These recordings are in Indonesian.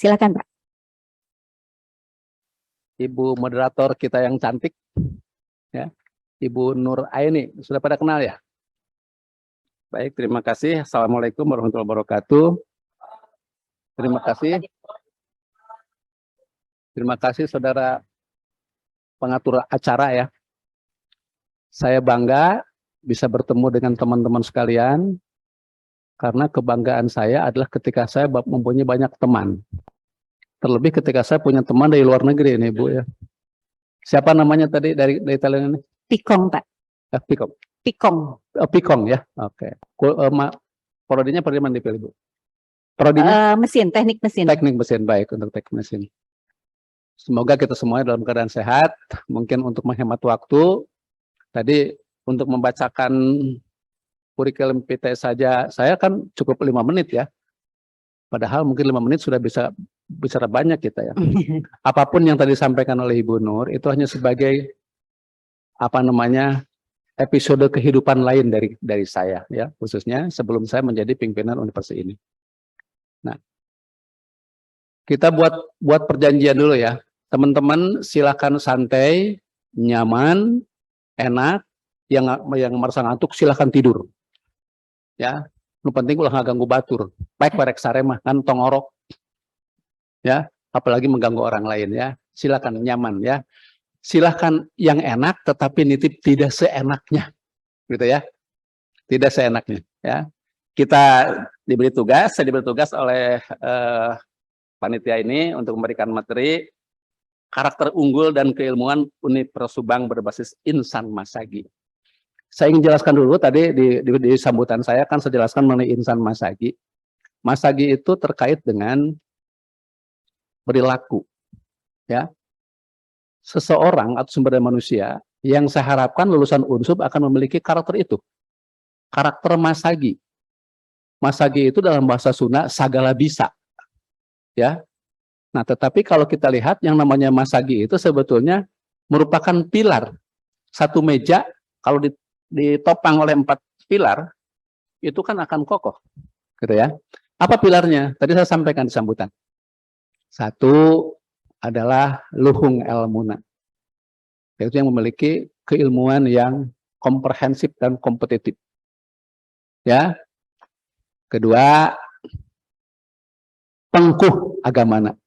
Silakan, Pak. Ibu moderator kita yang cantik, ya, Ibu Nur Aini, sudah pada kenal ya? Baik, terima kasih. Assalamualaikum warahmatullahi wabarakatuh. Terima kasih. Terima kasih saudara pengatur acara ya. Saya bangga bisa bertemu dengan teman-teman sekalian, karena kebanggaan saya adalah ketika saya mempunyai banyak teman. Terlebih ketika saya punya teman dari luar negeri ini, Bu ya. Siapa namanya tadi dari Thailand ini? Pikong, Pak. Pikong. Pikong. Pikong ya. Oke. Prodinya mana dipilih, Bu? Prodinya? Mesin, teknik mesin. Teknik mesin, baik untuk teknik mesin. Semoga kita semuanya dalam keadaan sehat. Mungkin untuk menghemat waktu, tadi untuk membacakan kurikulum PTS saja, saya kan cukup 5 menit ya. Padahal mungkin 5 menit sudah bisa bicara banyak kita ya. Apapun yang tadi disampaikan oleh Ibu Nur, itu hanya sebagai episode kehidupan lain dari saya ya, khususnya sebelum saya menjadi pimpinan universitas ini. Nah, kita buat perjanjian dulu ya. Teman-teman silakan santai, nyaman, enak. Yang merasa ngantuk silakan tidur. Ya, nu penting ulah ngaganggu batur. Baik barek saremah kan tongorok. Ya, apalagi mengganggu orang lain ya. Silakan nyaman ya. Silakan yang enak tetapi nitip tidak seenaknya. Gitu ya. Tidak seenaknya ya. Kita saya diberi tugas oleh panitia ini untuk memberikan materi karakter unggul dan keilmuan Universitas Subang berbasis Insan Masagi. Saya ingin jelaskan dulu tadi di sambutan saya kan saya jelaskan mengenai Insan Masagi. Masagi itu terkait dengan perilaku, ya. Seseorang atau sumber daya manusia yang saya harapkan lulusan Unsub akan memiliki karakter itu. Karakter Masagi. Masagi itu dalam bahasa Sunda sagala bisa, ya. Nah, tetapi kalau kita lihat yang namanya Masagi itu sebetulnya merupakan pilar. Satu meja kalau ditopang oleh 4 pilar, itu kan akan kokoh. Gitu ya. Apa pilarnya? Tadi saya sampaikan di sambutan. Satu adalah luhung ilmuna. Yaitu yang memiliki keilmuan yang komprehensif dan kompetitif. Ya. Kedua, pengkuh agamana.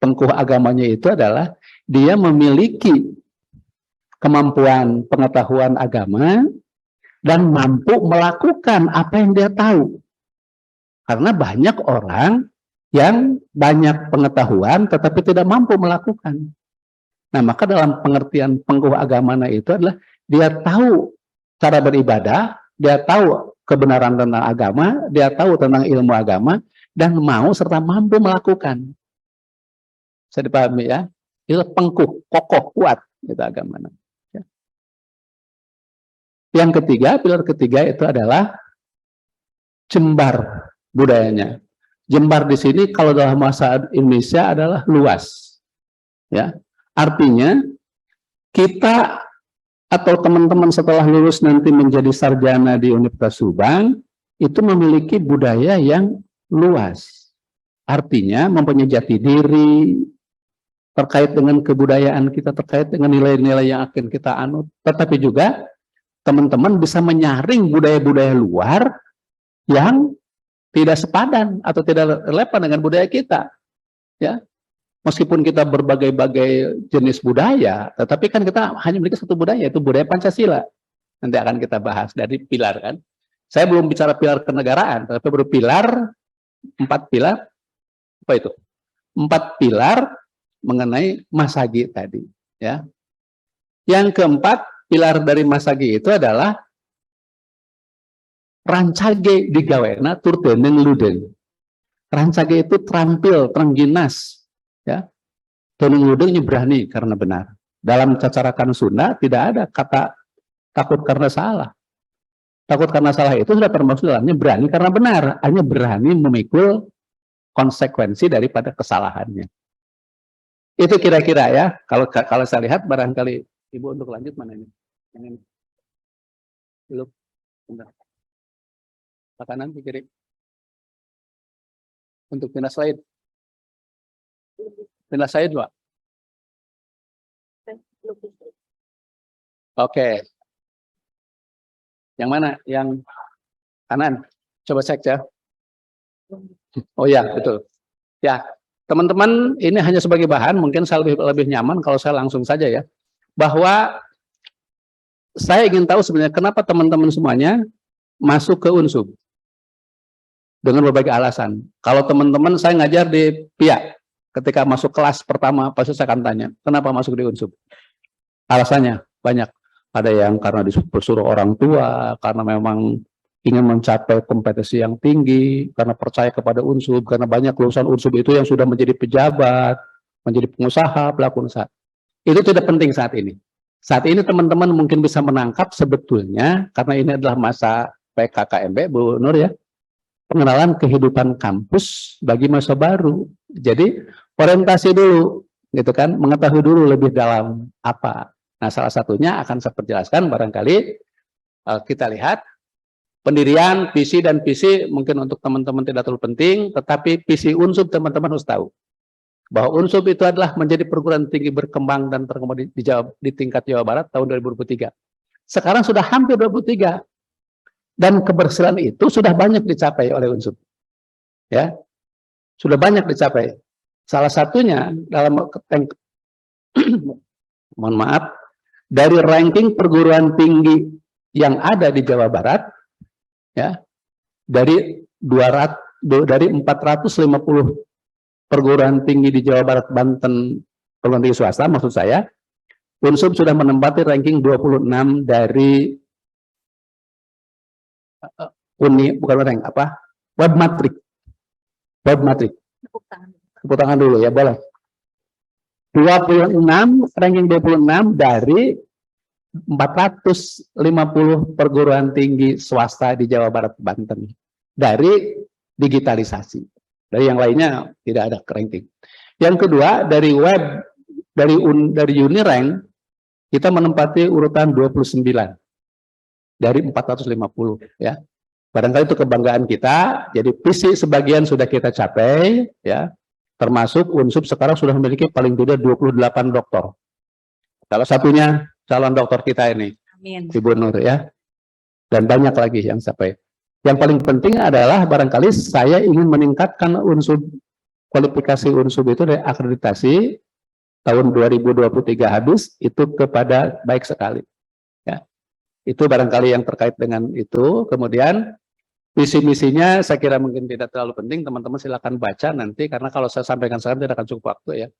Pengkuh agamanya itu adalah dia memiliki kemampuan pengetahuan agama dan mampu melakukan apa yang dia tahu. Karena banyak orang yang banyak pengetahuan tetapi tidak mampu melakukan. Nah, maka dalam pengertian pengkuh agamana itu adalah dia tahu cara beribadah, dia tahu kebenaran tentang agama, dia tahu tentang ilmu agama, dan mau serta mampu melakukan. Bisa dipahami ya? Itu pengkuh, kokoh, kuat itu agamana. Yang ketiga, pilar ketiga itu adalah jembar budayanya. Jembar di sini kalau dalam bahasa Indonesia adalah luas. Ya. Artinya kita atau teman-teman setelah lulus nanti menjadi sarjana di Universitas Subang itu memiliki budaya yang luas. Artinya mempunyai jati diri terkait dengan kebudayaan kita, terkait dengan nilai-nilai yang akan kita anut, tetapi juga teman-teman bisa menyaring budaya-budaya luar yang tidak sepadan atau tidak relevan dengan budaya kita. Ya, meskipun kita berbagai-bagai jenis budaya, tetapi kan kita hanya memiliki satu budaya, itu budaya Pancasila. Nanti akan kita bahas dari pilar kan. Saya belum bicara pilar kenegaraan, tapi baru pilar, 4 pilar, apa itu? 4 pilar mengenai Masagi tadi. Ya. Yang keempat, pilar dari Masagi itu adalah rancage digawena tur dening ludeng. Rancage itu terampil, terengginas, ya. Dening ludeng berani karena benar. Dalam cacarakan Sunda tidak ada kata takut karena salah. Takut karena salah itu sudah termasuk dalamnya berani karena benar, hanya berani memikul konsekuensi daripada kesalahannya. Itu kira-kira ya. Kalau saya lihat barangkali Ibu untuk lanjut mana ini? Yang ini. Belum. Bentar. Ke kanan ke kiri. Untuk pindah slide. Pindah saya 2. Oke. Yang mana? Yang kanan. Coba cek ya. Oh ya, betul. Ya, teman-teman, ini hanya sebagai bahan, mungkin saya lebih nyaman kalau saya langsung saja ya. Bahwa saya ingin tahu sebenarnya kenapa teman-teman semuanya masuk ke Unsub. Dengan berbagai alasan. Kalau teman-teman saya ngajar di PIA, ketika masuk kelas pertama, pasti saya akan tanya, kenapa masuk di Unsub? Alasannya banyak. Ada yang karena disuruh orang tua, karena memang ingin mencapai kompetensi yang tinggi, karena percaya kepada Unsub, karena banyak lulusan Unsub itu yang sudah menjadi pejabat, menjadi pengusaha, pelaku usaha. Itu tidak penting saat ini. Saat ini teman-teman mungkin bisa menangkap sebetulnya, karena ini adalah masa PKKMB, Bu Nur ya, pengenalan kehidupan kampus bagi masa baru. Jadi orientasi dulu, gitu kan, mengetahui dulu lebih dalam apa. Nah, salah satunya akan saya perjelaskan barangkali kita lihat pendirian visi dan visi mungkin untuk teman-teman tidak terlalu penting, tetapi visi Unsub teman-teman harus tahu bahwa Unsub itu adalah menjadi perguruan tinggi berkembang dan terkembang di tingkat Jawa Barat tahun 2023. Sekarang sudah hampir 23. Dan keberhasilan itu sudah banyak dicapai oleh Unsub. Ya. Sudah banyak dicapai. Salah satunya dalam mohon maaf, dari ranking perguruan tinggi yang ada di Jawa Barat ya, dari 450 perguruan tinggi di Jawa Barat, Banten, perguruan tinggi swasta maksud saya, Unsub sudah menempati ranking 26 dari bukan rank apa? Webmatric. Tepuk tangan dulu ya, boleh. 26, ranking 26 dari 450 perguruan tinggi swasta di Jawa Barat, Banten. Dari digitalisasi. Dari yang lainnya tidak ada ranking. Yang kedua, dari web, dari Unirank, kita menempati urutan 29 dari 450 ya. Barangkali itu kebanggaan kita. Jadi visi sebagian sudah kita capai ya. Termasuk Unsub sekarang sudah memiliki paling tidak 28 doktor. Salah satunya calon doktor kita ini, amin, Ibu Nur ya. Dan banyak lagi yang sampai. Yang paling penting adalah barangkali saya ingin meningkatkan Unsub, kualifikasi Unsub itu dari akreditasi tahun 2023 habis itu kepada baik sekali. Ya. Itu barangkali yang terkait dengan itu. Kemudian visi misinya saya kira mungkin tidak terlalu penting, teman-teman silakan baca nanti, karena kalau saya sampaikan sekarang tidak akan cukup waktu ya.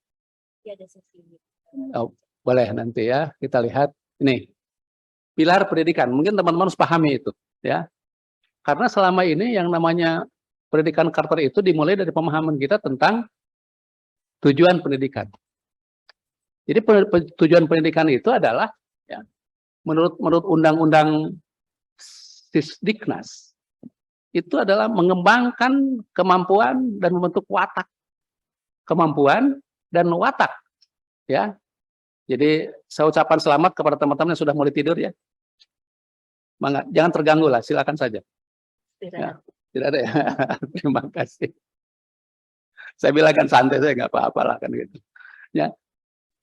Ada sesi. Oh, boleh nanti ya, kita lihat ini pilar pendidikan. Mungkin teman-teman harus pahami itu ya, karena selama ini yang namanya pendidikan Carter itu dimulai dari pemahaman kita tentang tujuan pendidikan. Jadi tujuan pendidikan itu adalah ya, menurut undang-undang Sisdiknas itu adalah mengembangkan kemampuan dan membentuk watak. Kemampuan dan watak. Ya. Jadi saya ucapkan selamat kepada teman-teman yang sudah mulai tidur ya. Jangan terganggu lah, silakan saja. Ya, tidak ada ya. Terima kasih. Saya bilangkan santai saja, nggak apa-apa lah kan gitu. Ya.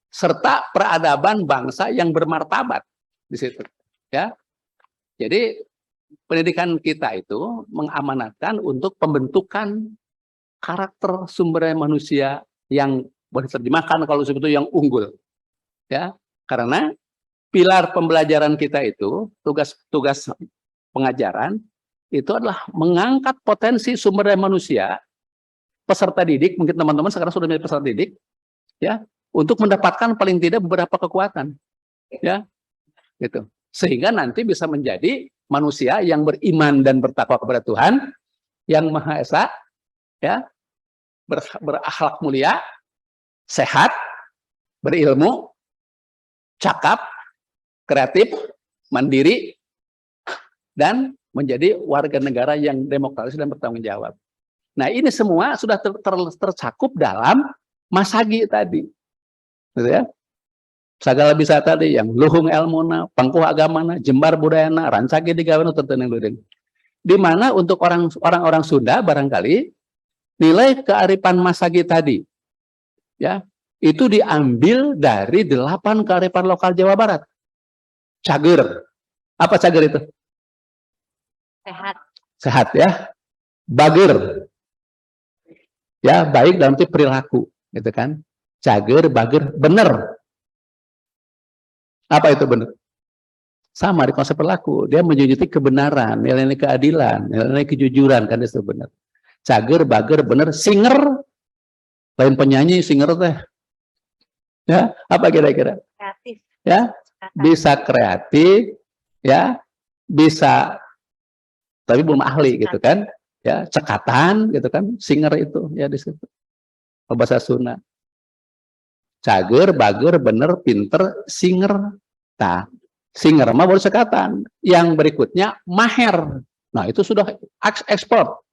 Serta peradaban bangsa yang bermartabat di situ. Ya. Jadi pendidikan kita itu mengamanatkan untuk pembentukan karakter sumber daya manusia yang boleh diterjemahkan kalau sebetulnya yang unggul. Ya, karena pilar pembelajaran kita itu, tugas pengajaran itu adalah mengangkat potensi sumber daya manusia peserta didik, mungkin teman-teman sekarang sudah menjadi peserta didik, ya, untuk mendapatkan paling tidak beberapa kekuatan. Ya. Gitu. Sehingga nanti bisa menjadi manusia yang beriman dan bertakwa kepada Tuhan, yang Maha Esa, ya, berakhlak mulia, sehat, berilmu, cakap, kreatif, mandiri, dan menjadi warga negara yang demokratis dan bertanggung jawab. Nah, ini semua sudah tercakup dalam Masagi tadi, gitu ya. Sagala bisa tadi yang luhung elmuna, pangkuh agamana, jembar budayana, rancagi digawana tertenang ludeng. Di mana untuk orang-orang Sunda barangkali nilai kearifan Masagi tadi, ya, itu diambil dari 8 kearifan lokal Jawa Barat. Cager. Apa cager itu? Sehat. Sehat ya. Bager. Ya, baik dalam arti perilaku, gitu kan. Cager, bager, benar. Apa itu benar? Sama di konsep perilaku. Dia menjunjung kebenaran, nilai-nilai keadilan, nilai-nilai kejujuran, kan itu benar. Cager, bager, benar, singer. Lain penyanyi, singer teh. Ya, apa kira-kira? Kreatif. Ya, bisa kreatif, ya, bisa, tapi belum ahli gitu kan. Ya, cekatan gitu kan, singer itu ya di situ. Bahasa Sunda. Cager, bager, bener, pinter, singer. Nah, singer mah baru cekatan. Yang berikutnya maher. Nah, itu sudah ekspor.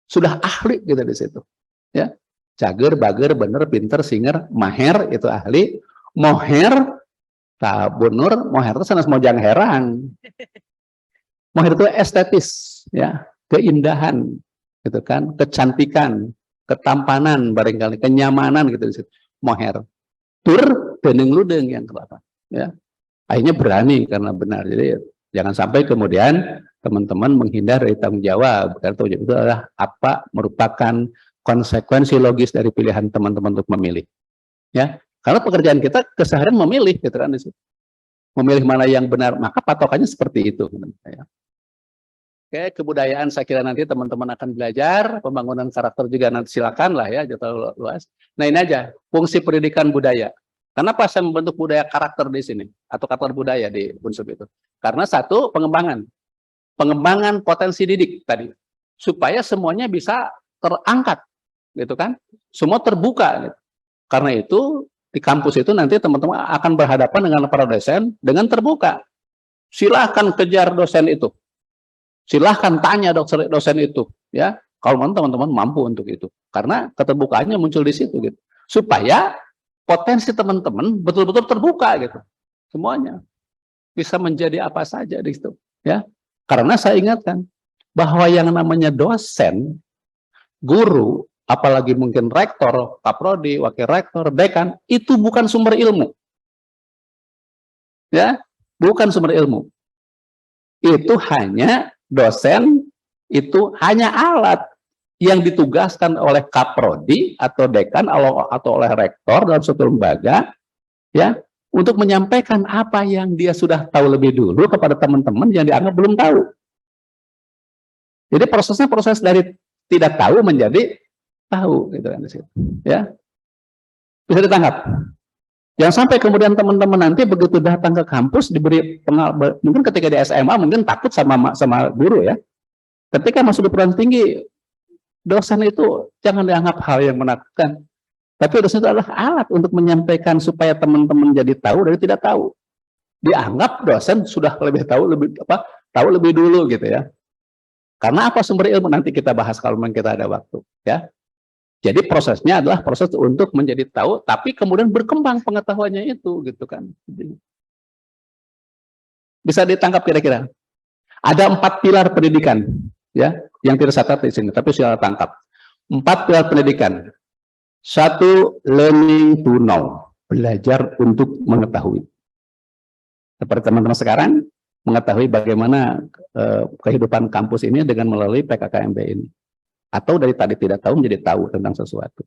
Sudah ahli gitu di situ. Ya. Cager, bager, bener, pinter, singer, maher itu ahli. Moher, tak bunur, moher itu sanes mojang herang. Moher itu estetis, ya. Keindahan, gitu kan, kecantikan, ketampanan, barangkali kenyamanan gitu di situ. Moher, tur, deneng ludeng yang kelapa, ya. Akhirnya berani karena benar. Jadi jangan sampai kemudian teman-teman menghindar dari tanggung jawab. Karena tanggung jawab itu adalah apa merupakan konsekuensi logis dari pilihan teman-teman untuk memilih, ya. Karena pekerjaan kita keseharian memilih, gitu kan di situ. Memilih mana yang benar, maka patokannya seperti itu, ya. Oke, kebudayaan saya kira nanti teman-teman akan belajar, pembangunan karakter juga nanti silakan lah ya, jauh luas. Nah ini aja, fungsi pendidikan budaya. Kenapa saya membentuk budaya karakter di sini? Atau karakter budaya di unsur itu? Karena satu, pengembangan potensi didik tadi. Supaya semuanya bisa terangkat, gitu kan? Semua terbuka. Gitu. Karena itu, di kampus itu nanti teman-teman akan berhadapan dengan para dosen dengan terbuka. Silahkan kejar dosen itu. Silahkan tanya dosen itu, ya. Kalau teman-teman mampu untuk itu, karena keterbukaannya muncul di situ, gitu. Supaya potensi teman-teman betul-betul terbuka, gitu. Semuanya bisa menjadi apa saja di situ, ya. Karena saya ingatkan bahwa yang namanya dosen, guru, apalagi mungkin rektor, kaprodi, wakil rektor, dekan, itu bukan sumber ilmu, ya, bukan sumber ilmu. Itu hanya dosen, itu hanya alat yang ditugaskan oleh kaprodi atau dekan atau oleh rektor dalam suatu lembaga, ya, untuk menyampaikan apa yang dia sudah tahu lebih dulu kepada teman-teman yang dianggap belum tahu. Jadi prosesnya proses dari tidak tahu menjadi tahu, gitu kan di situ, ya. Bisa ditangkap. Jangan sampai kemudian teman-teman nanti begitu datang ke kampus diberi pengalaman, mungkin ketika di SMA mungkin takut sama guru, ya. Ketika masuk di perguruan tinggi, dosen itu jangan dianggap hal yang menakutkan. Tapi dosen itu adalah alat untuk menyampaikan supaya teman-teman jadi tahu dari tidak tahu. Dianggap dosen sudah lebih tahu lebih dulu, gitu ya. Karena apa sumber ilmu nanti kita bahas kalau memang kita ada waktu, ya. Jadi prosesnya adalah proses untuk menjadi tahu, tapi kemudian berkembang pengetahuannya itu, gitu kan. Bisa ditangkap kira-kira? Ada 4 pilar pendidikan, ya, yang tidak saya catat di sini, tapi sudah tangkap. 4 pilar pendidikan. 1, learning to know, belajar untuk mengetahui. Seperti teman-teman sekarang mengetahui bagaimana kehidupan kampus ini dengan melalui PKKMB ini. Atau dari tadi tidak tahu menjadi tahu tentang sesuatu.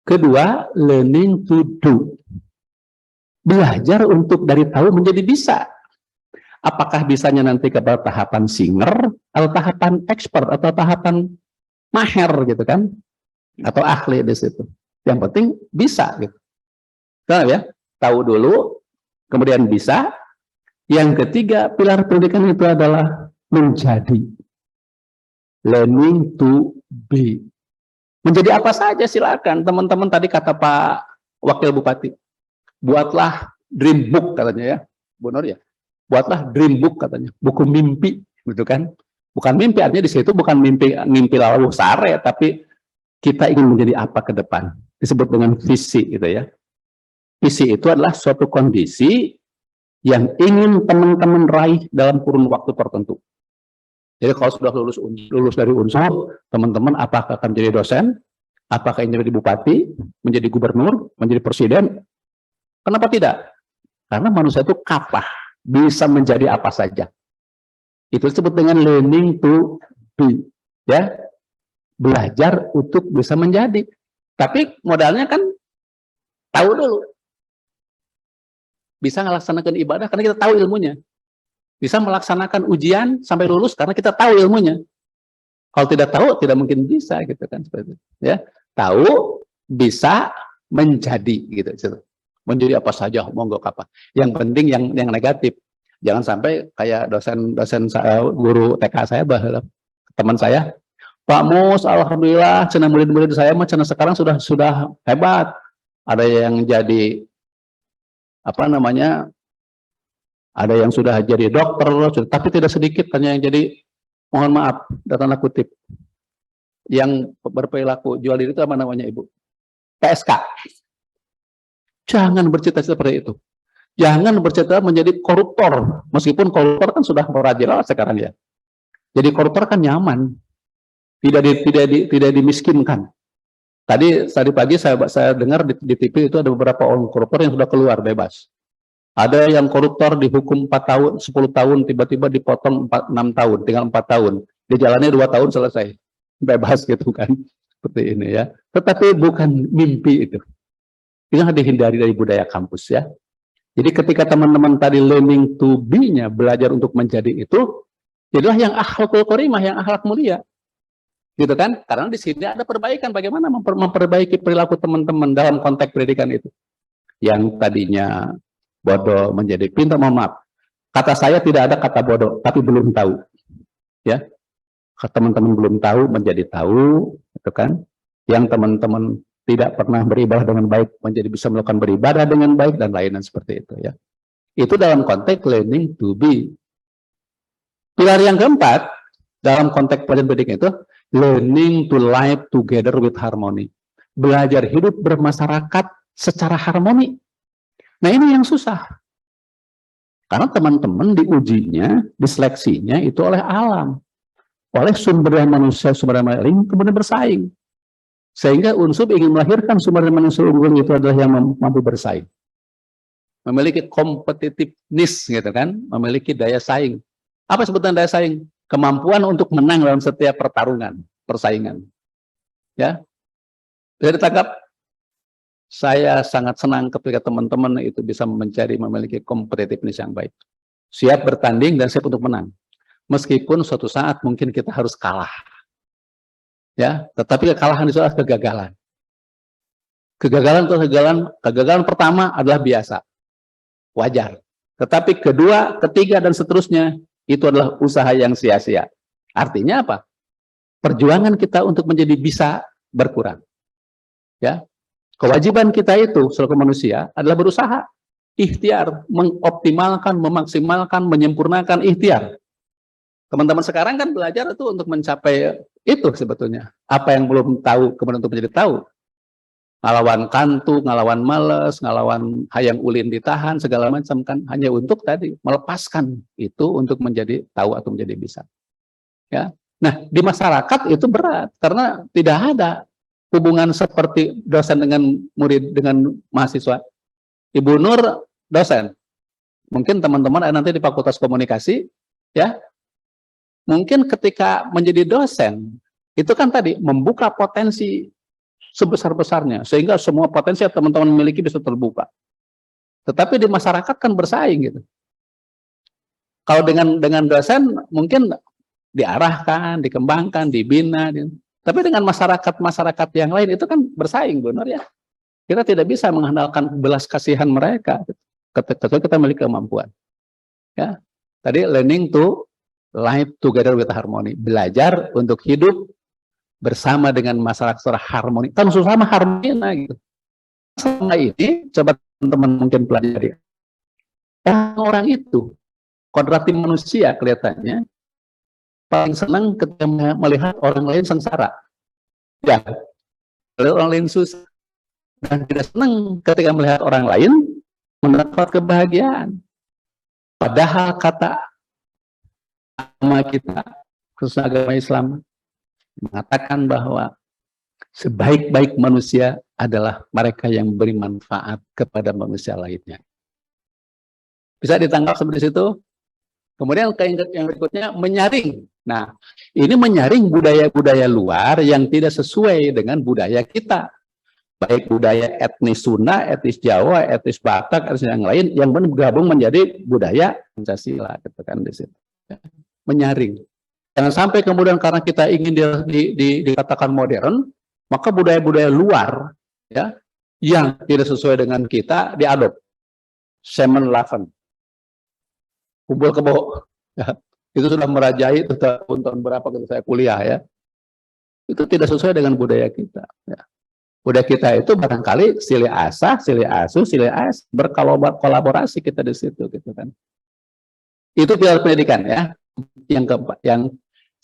Kedua, learning to do. Belajar untuk dari tahu menjadi bisa. Apakah bisanya nanti kepada tahapan singer, atau tahapan expert, atau tahapan maher, gitu kan? Atau ahli di situ. Yang penting bisa, gitu. Tahu ya? Tahu dulu, kemudian bisa. Yang ketiga, pilar pendidikan itu adalah menjadi. Learning to be. Menjadi apa saja silakan. Teman-teman tadi kata Pak Wakil Bupati, buatlah dream book katanya, ya, Bu Nur, ya. Buatlah dream book katanya, buku mimpi, gitu kan? Bukan mimpi, artinya di situ bukan mimpi lalu sare, tapi kita ingin menjadi apa ke depan. Disebut dengan visi, gitu ya. Visi itu adalah suatu kondisi yang ingin teman-teman raih dalam kurun waktu tertentu. Jadi kalau sudah lulus dari unsur, teman-teman apakah akan jadi dosen, Apakah ingin menjadi bupati, menjadi gubernur, menjadi presiden? Kenapa tidak? Karena manusia itu kapah, bisa menjadi apa saja. Itu disebut dengan learning to be, ya, belajar untuk bisa menjadi. Tapi modalnya kan tahu dulu. Bisa melaksanakan ibadah karena kita tahu ilmunya. Bisa melaksanakan ujian sampai lulus karena kita tahu ilmunya. Kalau tidak tahu, tidak mungkin bisa, gitu kan, seperti itu. Ya, tahu, bisa, menjadi, gitu. Menjadi apa saja, monggo apa. Yang penting yang negatif. Jangan sampai kayak dosen saya, guru TK saya, teman saya, Pak Mus, alhamdulillah, cina murid-murid saya mah cina sekarang sudah hebat. Ada yang jadi apa namanya? Ada yang sudah jadi dokter, tapi tidak sedikit hanya yang jadi, mohon maaf, tanda kutip, yang berperilaku jual diri itu apa namanya, Ibu? PSK. Jangan bercita-cita seperti itu. Jangan bercita menjadi koruptor, meskipun koruptor kan sudah merajalela sekarang ya. Jadi koruptor kan nyaman, tidak dimiskinkan. Tadi pagi saya dengar di TV itu ada beberapa orang koruptor yang sudah keluar bebas. Ada yang koruptor dihukum 4 tahun, 10 tahun, tiba-tiba dipotong 6 tahun, tinggal 4 tahun. Dijalannya 2 tahun selesai. Bebas gitu kan. Seperti ini ya. Tetapi bukan mimpi itu. Itu yang dihindari dari budaya kampus ya. Jadi ketika teman-teman tadi learning to be-nya, belajar untuk menjadi itu, jadilah yang akhlakul karimah, yang akhlak mulia. Gitu kan? Karena di sini ada perbaikan, bagaimana memperbaiki perilaku teman-teman dalam konteks pendidikan itu. Yang tadinya bodoh menjadi pintar, mohon maaf. Kata saya tidak ada kata bodoh, tapi belum tahu. Ya, teman-teman belum tahu menjadi tahu, itu kan? Yang teman-teman tidak pernah beribadah dengan baik menjadi bisa melakukan beribadah dengan baik dan lain-lain seperti itu ya. Itu dalam konteks learning to be. Pilar yang keempat dalam konteks pelajaran pendidikan itu learning to live together with harmony. Belajar hidup bermasyarakat secara harmoni. Nah ini yang susah. Karena teman-teman diujinya, diseleksinya itu oleh alam. Oleh sumber daya manusia, sumber daya lain, kemudian bersaing. Sehingga unsur ingin melahirkan sumber daya manusia unggul itu adalah yang mampu bersaing. Memiliki competitiveness, gitu kan. Memiliki daya saing. Apa sebutan daya saing? Kemampuan untuk menang dalam setiap pertarungan, persaingan. Ya, bisa ditangkap? Saya sangat senang ketika teman-teman itu bisa memiliki competitiveness yang baik. Siap bertanding dan siap untuk menang. Meskipun suatu saat mungkin kita harus kalah. Ya, tetapi kekalahan itu adalah kegagalan. Kegagalan pertama adalah biasa. Wajar. Tetapi kedua, ketiga, dan seterusnya itu adalah usaha yang sia-sia. Artinya apa? Perjuangan kita untuk menjadi bisa berkurang. Ya. Kewajiban kita itu sebagai manusia adalah berusaha, ikhtiar, mengoptimalkan, memaksimalkan, menyempurnakan ikhtiar. Teman-teman sekarang kan belajar itu untuk mencapai itu sebetulnya. Apa yang belum tahu, kemudian untuk menjadi tahu. Ngelawan kantuk, ngelawan males, ngelawan hayang ulin ditahan, segala macam kan. Hanya untuk tadi, melepaskan itu untuk menjadi tahu atau menjadi bisa. Ya. Nah, di masyarakat itu berat, karena tidak ada hubungan seperti dosen dengan murid dengan mahasiswa. Ibu Nur dosen, mungkin teman-teman nanti di Fakultas Komunikasi, ya, mungkin ketika menjadi dosen itu kan tadi membuka potensi sebesar-besarnya sehingga semua potensi yang teman-teman miliki bisa terbuka. Tetapi di masyarakat kan bersaing gitu. Kalau dengan dosen mungkin diarahkan, dikembangkan, dibina. Tapi dengan masyarakat yang lain itu kan bersaing, benar ya. Kita tidak bisa mengandalkan belas kasihan mereka ketika kita memiliki kemampuan. Ya, tadi learning to live together with harmony, belajar untuk hidup bersama dengan masyarakat secara harmoni. Kan sama harmoni, nah gitu. Selama ini coba teman-teman mungkin pelajari. Orang itu kodrati manusia kelihatannya paling senang ketika melihat orang lain sengsara. Ya, melihat orang lain susah. Dan tidak senang ketika melihat orang lain mendapat kebahagiaan. Padahal kata agama kita, khususnya agama Islam, mengatakan bahwa Sebaik-baik manusia adalah mereka yang memberi manfaat kepada manusia lainnya. Bisa ditangkap seperti itu? Kemudian yang berikutnya menyaring. Nah, ini menyaring budaya-budaya luar yang tidak sesuai dengan budaya kita. Baik budaya etnis Sunda, etnis Jawa, etnis Batak, etnis yang lain yang bergabung menjadi budaya Pancasila, gitu kan di situ. Menyaring. Jangan sampai kemudian karena kita ingin dikatakan modern, maka budaya-budaya luar ya yang tidak sesuai dengan kita diadop. 7-Eleven, kumpul kebo, ya, itu sudah merajai tahun berapa ketika saya kuliah ya. Itu tidak sesuai dengan budaya kita. Ya. Budaya kita itu barangkali silih asah, silih asuh, silih as, berkolaborasi kita di situ, gitu kan. Itu pilar pendidikan ya. Yang keempat, yang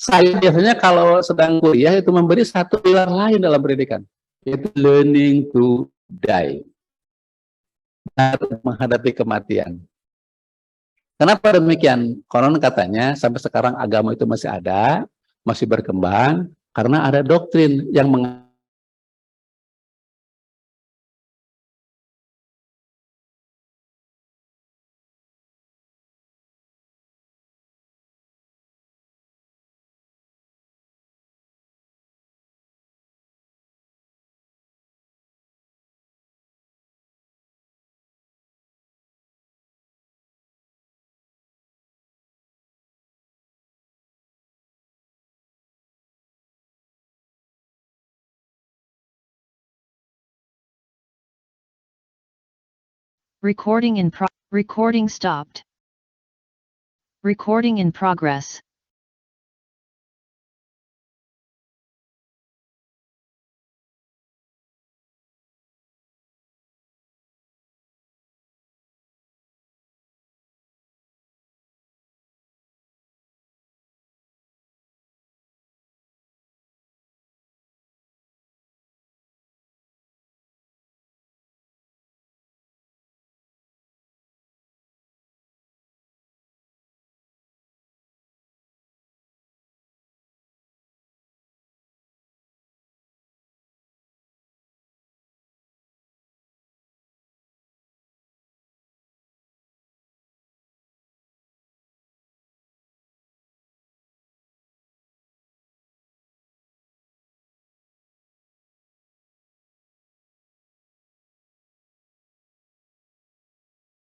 saya biasanya kalau sedang kuliah itu memberi satu pilar lain dalam pendidikan, yaitu learning to die, menghadapi kematian. Kenapa demikian? Konon katanya sampai sekarang agama itu masih ada, masih berkembang, karena ada doktrin yang Recording stopped. Recording in progress.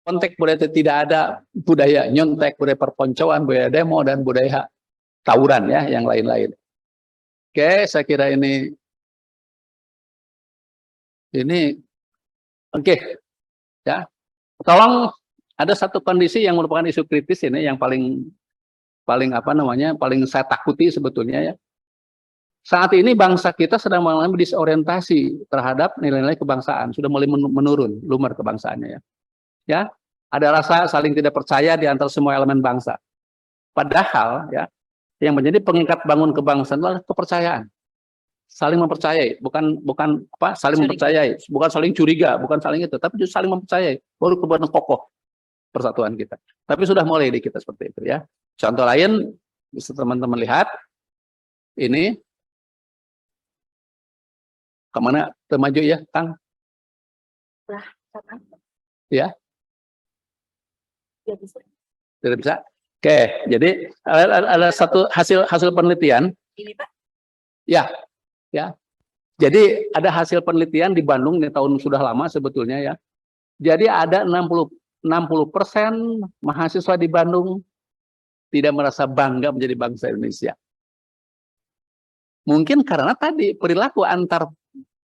konteks budaya tidak ada budaya nyontek, budaya perponcoan, budaya demo, dan budaya tawuran ya, yang lain-lain. Oke, saya kira ini oke ya. Tolong, ada satu kondisi yang merupakan isu kritis ini yang paling paling saya takuti sebetulnya ya. Saat ini bangsa kita sedang mengalami disorientasi terhadap nilai-nilai kebangsaan, sudah mulai menurun lumar kebangsaannya ya. Ya, ada rasa saling tidak percaya di antara semua elemen bangsa. Padahal ya, yang menjadi pengikat bangun kebangsaan adalah kepercayaan. Saling mempercayai, bukan saling mempercayai, bukan saling curiga, bukan saling itu, tapi justru saling mempercayai, baru kemudian kokoh persatuan kita. Tapi sudah mulai di kita seperti itu ya. Contoh lain bisa teman-teman lihat ini kemana termaju ya, Kang? Ya. Tidak bisa. Oke, jadi ada satu hasil penelitian. Ini Pak. Ya. Jadi ada hasil penelitian di Bandung di tahun sudah lama sebetulnya ya. Jadi ada 60% mahasiswa di Bandung tidak merasa bangga menjadi bangsa Indonesia. Mungkin karena tadi perilaku antar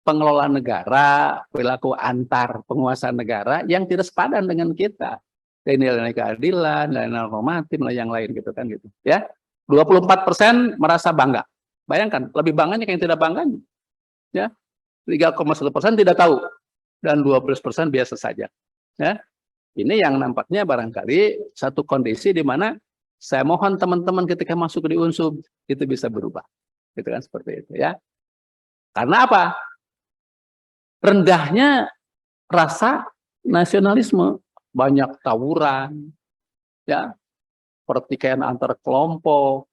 pengelola negara, perilaku antar penguasa negara yang tidak sepadan dengan kita. Nilai-nilai keadilan, nilai-nilai normatif, nilai yang lain gitu kan gitu. Ya, 24% merasa bangga. Bayangkan, lebih bangganya yang tidak bangganya. Ya, 3,1% tidak tahu dan 12% biasa saja. Ya, ini yang nampaknya barangkali satu kondisi di mana saya mohon teman-teman ketika masuk di Unsub itu bisa berubah. Gitu kan seperti itu ya. Karena apa? Rendahnya rasa nasionalisme, banyak tawuran, ya, pertikaian antar kelompok.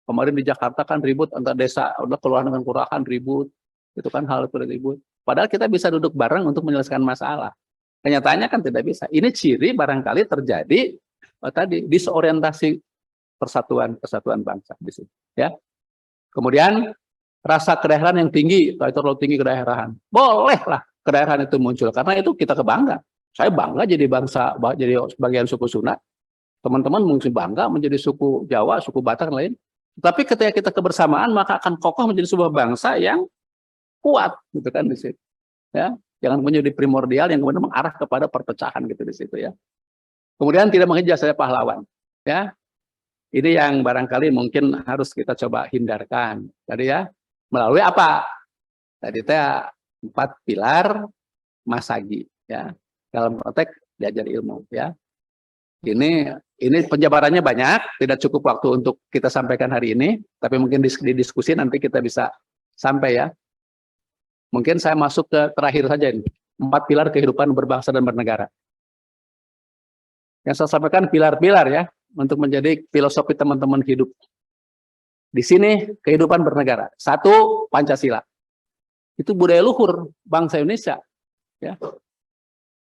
Kemarin di Jakarta kan ribut antar desa, udah keluar dengan kelurahan ribut, Itu kan hal itu ribut. Padahal kita bisa duduk bareng untuk menyelesaikan masalah. Kenyataannya kan tidak bisa. Ini ciri barangkali terjadi tadi disorientasi persatuan bangsa di sini. Ya. Kemudian rasa kedaerahan yang tinggi, itu terlalu tinggi kedaerahan. Bolehlah kedaerahan itu muncul karena itu kita kebangga. Saya bangga jadi bangsa, jadi bagian suku Sunda. Teman-teman mungkin bangga menjadi suku Jawa, suku Batak dan lain. Tapi ketika kita kebersamaan maka akan kokoh menjadi sebuah bangsa yang kuat, gitu kan di situ. Ya, jangan menjadi primordial yang kemudian mengarah kepada perpecahan gitu di situ ya. Kemudian tidak mengejar saya pahlawan, ya. Ini yang barangkali mungkin harus kita coba hindarkan. Tadi ya, melalui apa? Tadi teh 4 pilar Masagi, ya. Dalam konteks belajar ilmu, ya. Ini penjabarannya banyak, tidak cukup waktu untuk kita sampaikan hari ini, tapi mungkin di diskusi nanti kita bisa sampai ya. Mungkin saya masuk ke terakhir saja ini, 4 pilar kehidupan berbangsa dan bernegara. Yang saya sampaikan pilar-pilar ya, untuk menjadi filosofi teman-teman hidup. Di sini kehidupan bernegara. 1, Pancasila. Itu budaya luhur bangsa Indonesia. Ya.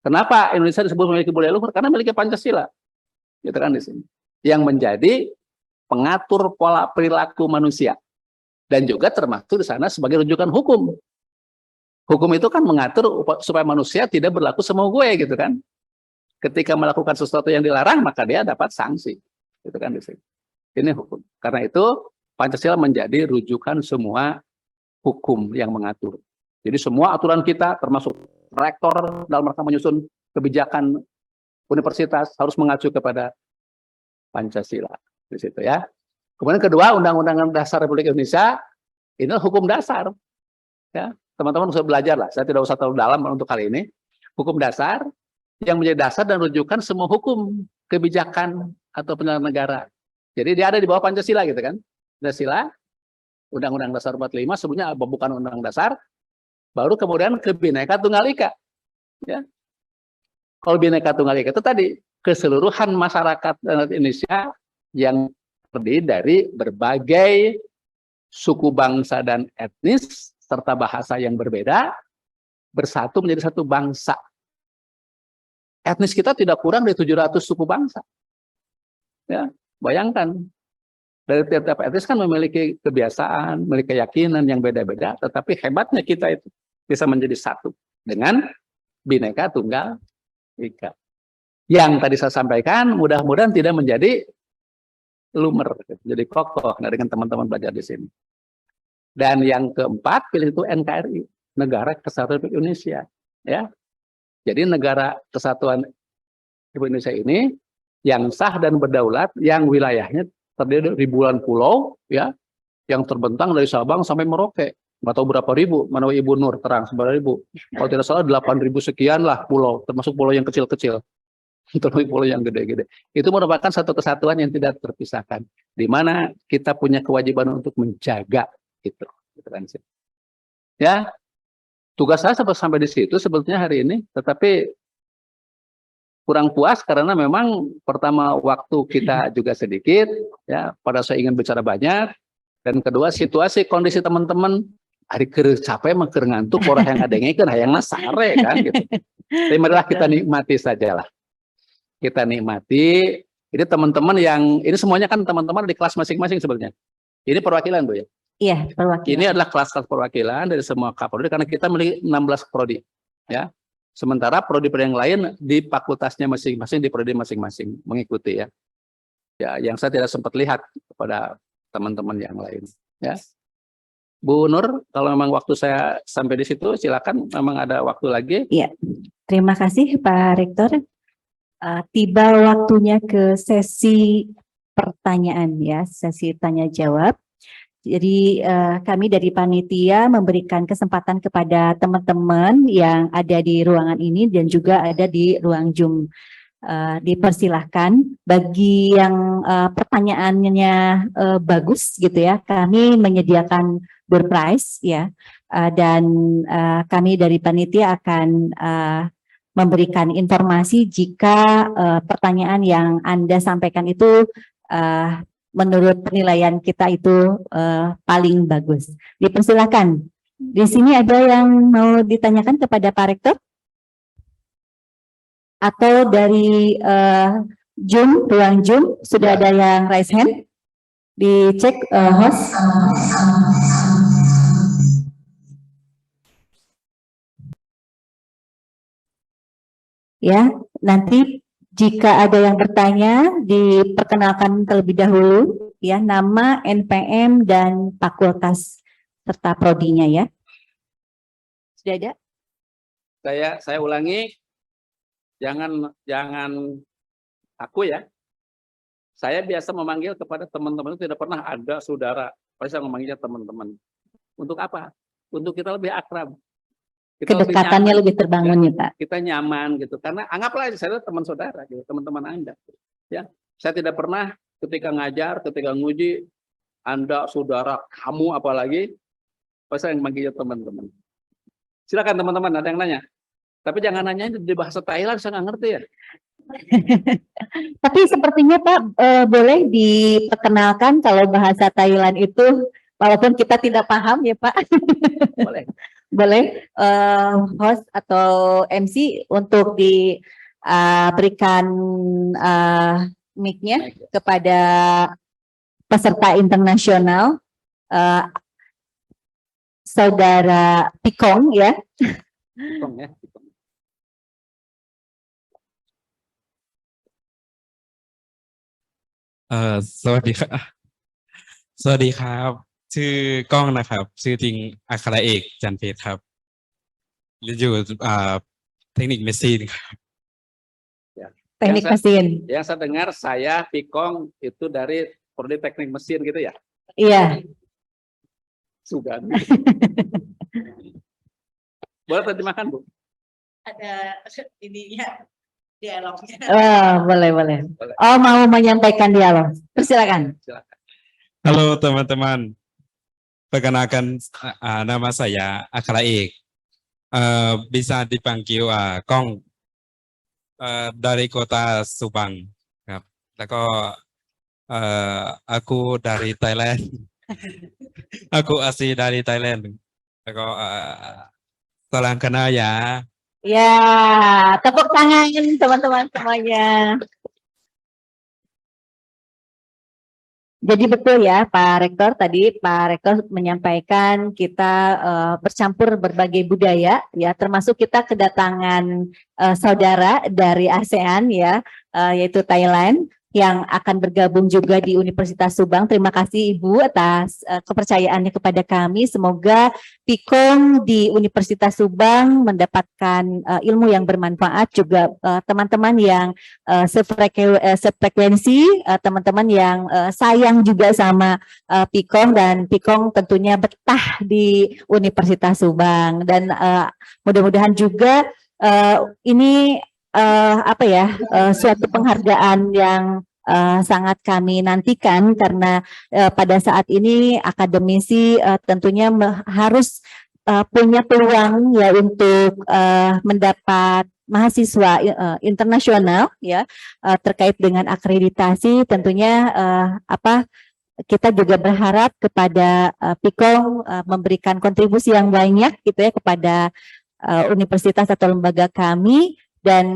Kenapa Indonesia disebut memiliki budaya luhur? Karena memiliki Pancasila. Gitu kan di sini. Yang menjadi pengatur pola perilaku manusia. Dan juga termasuk di sana sebagai rujukan hukum. Hukum itu kan mengatur supaya manusia tidak berlaku semau gue gitu kan. Ketika melakukan sesuatu yang dilarang maka dia dapat sanksi. Gitu kan di sini. Ini hukum. Karena itu Pancasila menjadi rujukan semua hukum yang mengatur. Jadi semua aturan kita termasuk rektor dalam rangka menyusun kebijakan universitas harus mengacu kepada Pancasila di situ ya. Kemudian kedua, Undang-Undang Dasar Republik Indonesia ini hukum dasar. Ya, teman-teman bisa belajar lah. Saya tidak usah terlalu dalam untuk kali ini. Hukum dasar yang menjadi dasar dan rujukan semua hukum kebijakan atau penyelenggaraan negara. Jadi dia ada di bawah Pancasila gitu kan. Pancasila, Undang-Undang Dasar 45 sebelumnya bukan Undang Dasar, baru kemudian ke Bhinneka Tunggal Ika. Ya. Kalau Bhinneka Tunggal Ika itu tadi keseluruhan masyarakat Indonesia yang terdiri dari berbagai suku bangsa dan etnis serta bahasa yang berbeda bersatu menjadi satu bangsa. Etnis kita tidak kurang dari 700 suku bangsa. Ya, bayangkan dari tiap-tiap etnis kan memiliki kebiasaan, memiliki keyakinan yang beda-beda, tetapi hebatnya kita itu bisa menjadi satu dengan Bhinneka Tunggal Ika. Yang tadi saya sampaikan mudah-mudahan tidak menjadi lumer, jadi kokoh dengan teman-teman belajar di sini. Dan yang keempat pilih itu NKRI, Negara Kesatuan Republik Indonesia, ya. Jadi negara kesatuan Republik Indonesia ini yang sah dan berdaulat, yang wilayahnya terdiri dari ribuan pulau, ya, yang terbentang dari Sabang sampai Merauke. Nggak tahu berapa ribu, mana Ibu Nur terang 9.000. Kalau tidak salah 8.000 sekian lah pulau, termasuk pulau yang kecil-kecil, termasuk pulau yang gede-gede. Itu merupakan satu kesatuan yang tidak terpisahkan, di mana kita punya kewajiban untuk menjaga itu. Ya, tugas saya sampai di situ sebetulnya hari ini, tetapi kurang puas karena memang pertama waktu kita juga sedikit, ya, pada saya ingin bicara banyak, dan kedua situasi kondisi teman-teman hari capek mah ngantuk orang yang ngadengikeun hayangna sare kan gitu. Tapi marilah kita nikmati sajalah. Kita nikmati. Ini teman-teman yang ini semuanya kan teman-teman di kelas masing-masing sebetulnya. Ini perwakilan Bu ya. Iya, perwakilan. Ini adalah kelas-kelas perwakilan dari semua Kapolri karena kita memiliki 16 prodi, ya. Sementara prodi-prodi yang lain di fakultasnya masing-masing, di prodi masing-masing mengikuti ya. Ya, yang saya tidak sempat lihat kepada teman-teman yang lain, ya. Bu Nur, kalau memang waktu saya sampai di situ, silakan. Memang ada waktu lagi. Iya, terima kasih Pak Rektor. Tiba waktunya ke sesi pertanyaan ya, sesi tanya jawab. Jadi kami dari panitia memberikan kesempatan kepada teman-teman yang ada di ruangan ini dan juga ada di ruang Zoom. Dipersilahkan bagi yang pertanyaannya bagus gitu ya, kami menyediakan door prize ya, dan kami dari panitia akan memberikan informasi jika pertanyaan yang Anda sampaikan itu menurut penilaian kita itu paling bagus. Dipersilakan Di sini ada yang mau ditanyakan kepada Pak Rektor? Atau dari Zoom, ruang Zoom, sudah ada yang raise hand? Dicek host. Ya, nanti jika ada yang bertanya, diperkenalkan terlebih dahulu ya, nama, NPM dan fakultas serta prodinya ya. Sudah ada? Saya ulangi, jangan aku ya. Saya biasa memanggil kepada teman-teman, tidak pernah ada saudara. Saya memanggilnya teman-teman. Untuk apa? Untuk kita lebih akrab. Kita Kedekatannya nyaman, lebih terbangun ya Pak. kita nyaman gitu. Karena anggaplah saya teman saudara, gitu, teman-teman Anda. Ya, saya tidak pernah ketika ngajar, ketika nguji, Anda saudara, kamu apalagi, saya yang manggilnya teman-teman. Silakan teman-teman, ada yang nanya. Tapi jangan nanya di bahasa Thailand, saya nggak ngerti ya. Tapi sepertinya Pak boleh diperkenalkan kalau bahasa Thailand itu, walaupun kita tidak paham ya Pak. Boleh. Boleh host atau MC untuk diberikan mic-nya kepada peserta internasional Saudara Pikong ya. Pikong ya. Pikong. สวัสดีครับ สวัสดีครับ ชื่อกล้องนะครับ ชื่อจริงอัครเอกจันทร์เพชรครับเรียนอยู่เทคนิคเมสซีนครับ Teknik mesin. Yang saya dengar saya Pikong itu dari Prodi Teknik Mesin gitu ya. Iya. Sugan. Boleh terjemahkan Bu? Ada ininya dialognya. Boleh. Oh, mau menyampaikan dialog. Persilakan. Silakan. Halo teman-teman, perkenalkan nama saya Akra Ek. Bisa dipanggil Kong dari kota Subang,ครับ แล้วก็aku dari Thailand. Aku asli dari Thailand. แล้วก็salam kenal ya. Ya, tepuk tangan teman-teman semuanya. Jadi betul ya Pak Rektor, tadi Pak Rektor menyampaikan kita bercampur berbagai budaya ya, termasuk kita kedatangan saudara dari ASEAN ya, yaitu Thailand yang akan bergabung juga di Universitas Subang. Terima kasih Ibu atas kepercayaannya kepada kami. Semoga Pikong di Universitas Subang mendapatkan ilmu yang bermanfaat, juga teman-teman yang sefrekuensi, teman-teman yang sayang juga sama Pikong, dan Pikong tentunya betah di Universitas Subang, dan mudah-mudahan juga ini suatu penghargaan yang sangat kami nantikan, karena pada saat ini akademisi tentunya harus punya peluang ya untuk mendapat mahasiswa internasional ya, terkait dengan akreditasi. Tentunya kita juga berharap kepada Pikong memberikan kontribusi yang banyak gitu ya kepada universitas atau lembaga kami, dan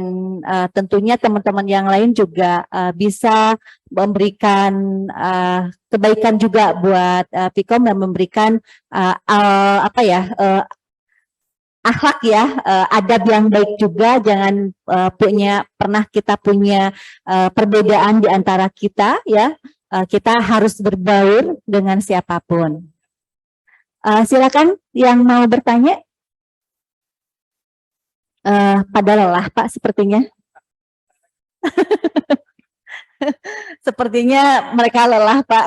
tentunya teman-teman yang lain juga bisa memberikan kebaikan juga buat Pikong, dan memberikan akhlak ya, adab yang baik juga. Jangan pernah kita punya perbedaan di antara kita ya. Kita harus berbaur dengan siapapun. Silakan yang mau bertanya. Pada lelah Pak sepertinya. Sepertinya mereka lelah Pak.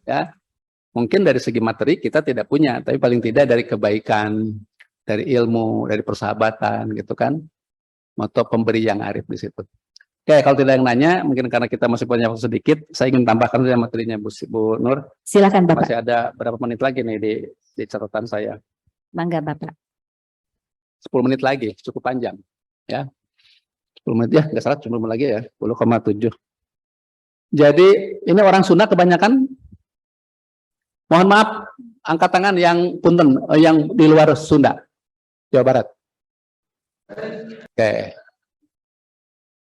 Ya, mungkin dari segi materi kita tidak punya, tapi paling tidak dari kebaikan, dari ilmu, dari persahabatan gitu kan. Moto pemberi yang arif di situ. Oke, kalau tidak yang nanya, mungkin karena kita masih punya waktu sedikit, saya ingin tambahkan saja materinya Bu Nur. Silakan Bapak. Masih ada berapa menit lagi nih di catatan saya. Mangga Bapak. 10 menit lagi, cukup panjang. Ya, 10 menit ya, nggak salah, 10 menit lagi ya, 10,7. Jadi ini orang Sunda kebanyakan. Mohon maaf, angkat tangan yang punten, yang di luar Sunda, Jawa Barat. Oke.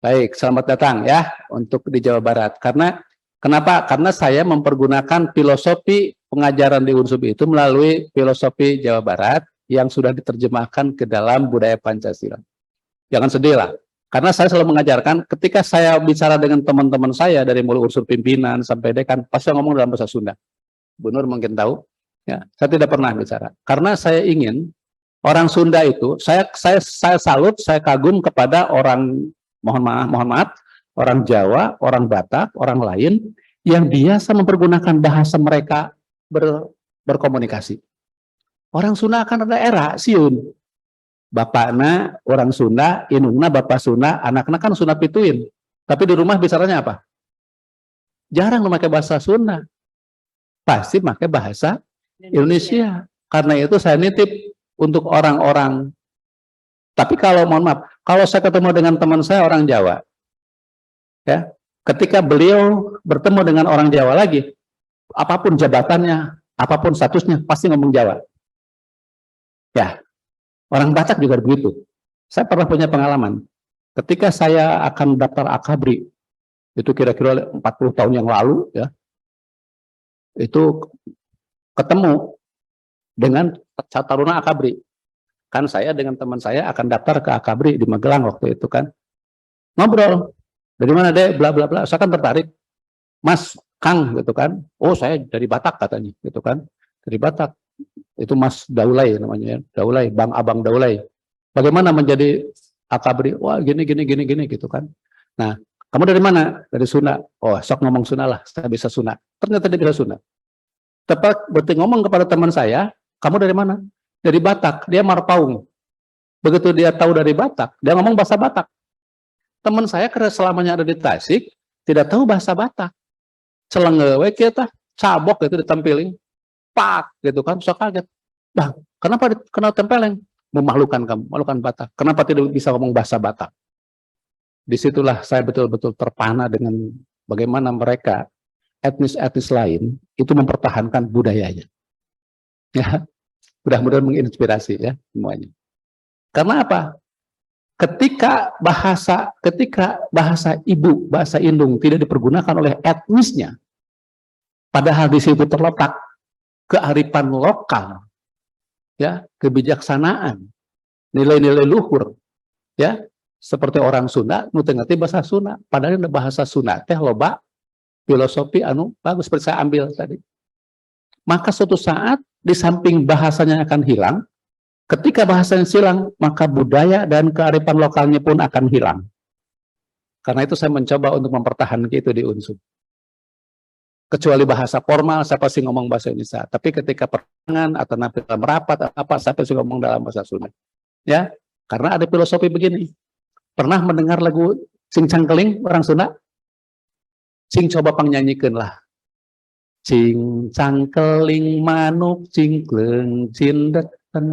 Baik, selamat datang ya untuk di Jawa Barat. Kenapa? Karena saya mempergunakan filosofi pengajaran di Unsub itu melalui filosofi Jawa Barat yang sudah diterjemahkan ke dalam budaya Pancasila. Jangan sedih lah. Karena saya selalu mengajarkan, ketika saya bicara dengan teman-teman saya dari mulai unsur pimpinan sampai dekan, pasti ngomong dalam bahasa Sunda. Bu Nur mungkin tahu, ya, saya tidak pernah bicara. Karena saya ingin orang Sunda itu, saya salut, saya kagum kepada orang, mohon maaf, orang Jawa, orang Batak, orang lain yang biasa mempergunakan bahasa mereka berkomunikasi. Orang Sunda akan ada era siun. Bapakna orang Sunda, indungna bapak Sunda, anak-anak kan Sunda pituin. Tapi di rumah bicaranya apa? Jarang memakai bahasa Sunda. Pasti pakai bahasa Indonesia. Karena itu saya nitip untuk orang-orang. Tapi kalau mohon maaf, kalau saya ketemu dengan teman saya orang Jawa, ya, ketika beliau bertemu dengan orang Jawa lagi, apapun jabatannya, apapun statusnya, pasti ngomong Jawa. Ya, orang Batak juga begitu. Saya pernah punya pengalaman. Ketika saya akan daftar Akabri, itu kira-kira 40 tahun yang lalu, ya, itu ketemu dengan Taruna Akabri. Kan saya dengan teman saya akan daftar ke Akabri di Magelang waktu itu kan. Ngobrol. Dari mana deh? Bla bla bla. Saya kan tertarik. Mas, Kang gitu kan. Oh, saya dari Batak katanya gitu kan. Dari Batak. Itu Mas Daulay namanya ya. Daulay, Bang Abang Daulay. Bagaimana menjadi Akabri? Wah, gini gitu kan. Nah, kamu dari mana? Dari Sunda. Oh, sok ngomong Sunda lah. Saya bisa Sunda. Ternyata dia bisa Sunda. Tepat berarti ngomong kepada teman saya, kamu dari mana? Dari Batak. Dia Marpaung. Begitu dia tahu dari Batak, dia ngomong bahasa Batak. Teman saya karena selamanya ada di Tasik, tidak tahu bahasa Batak. Celengewe kita, cabok itu ditampilin. Pak, gitu kan, so kaget. Bang, kenapa kenal tempeleng? Memalukan kamu, malukan Batak. Kenapa tidak bisa ngomong bahasa Batak? Disitulah saya betul-betul terpana dengan bagaimana mereka etnis-etnis lain itu mempertahankan budayanya. Ya, mudah-mudahan menginspirasi ya semuanya. Karena apa? Ketika bahasa ibu, bahasa indung tidak dipergunakan oleh etnisnya, padahal di situ terletak kearifan lokal, ya, kebijaksanaan, nilai-nilai luhur, ya, seperti orang Sunda, nu teu ngerti bahasa Sunda, padahal bahasa Sunda teh loba filosofi anu bagus seperti saya ambil tadi. Maka suatu saat di samping bahasanya akan hilang, ketika bahasanya hilang, maka budaya dan kearifan lokalnya pun akan hilang. Karena itu saya mencoba untuk mempertahankan itu di Unsub. Kecuali bahasa formal, saya pasti ngomong bahasa Indonesia. Tapi ketika pertengahan atau nanti dalam rapat, saya pasti ngomong dalam bahasa Sunda. Ya, karena ada filosofi begini. Pernah mendengar lagu Cing Cangkeling orang Sunda? Cing coba pangnyanyikan lah. Cing cangkeling manuk cingkleng cindeten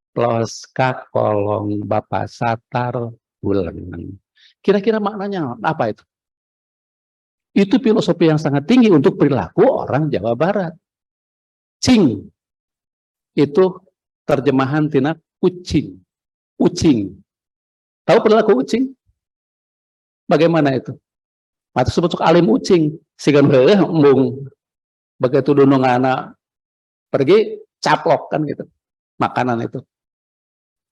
plos kak kolong bapak satar bulan. Kira-kira maknanya apa itu? Itu filosofi yang sangat tinggi untuk perilaku orang Jawa Barat. Cing itu terjemahan tina kucing. Ucing. Tahu perilaku ucing? Bagaimana itu? Atau sebut alim ucing, sigan heuh embung begitu dunungana pergi caplok kan gitu. Makanan itu.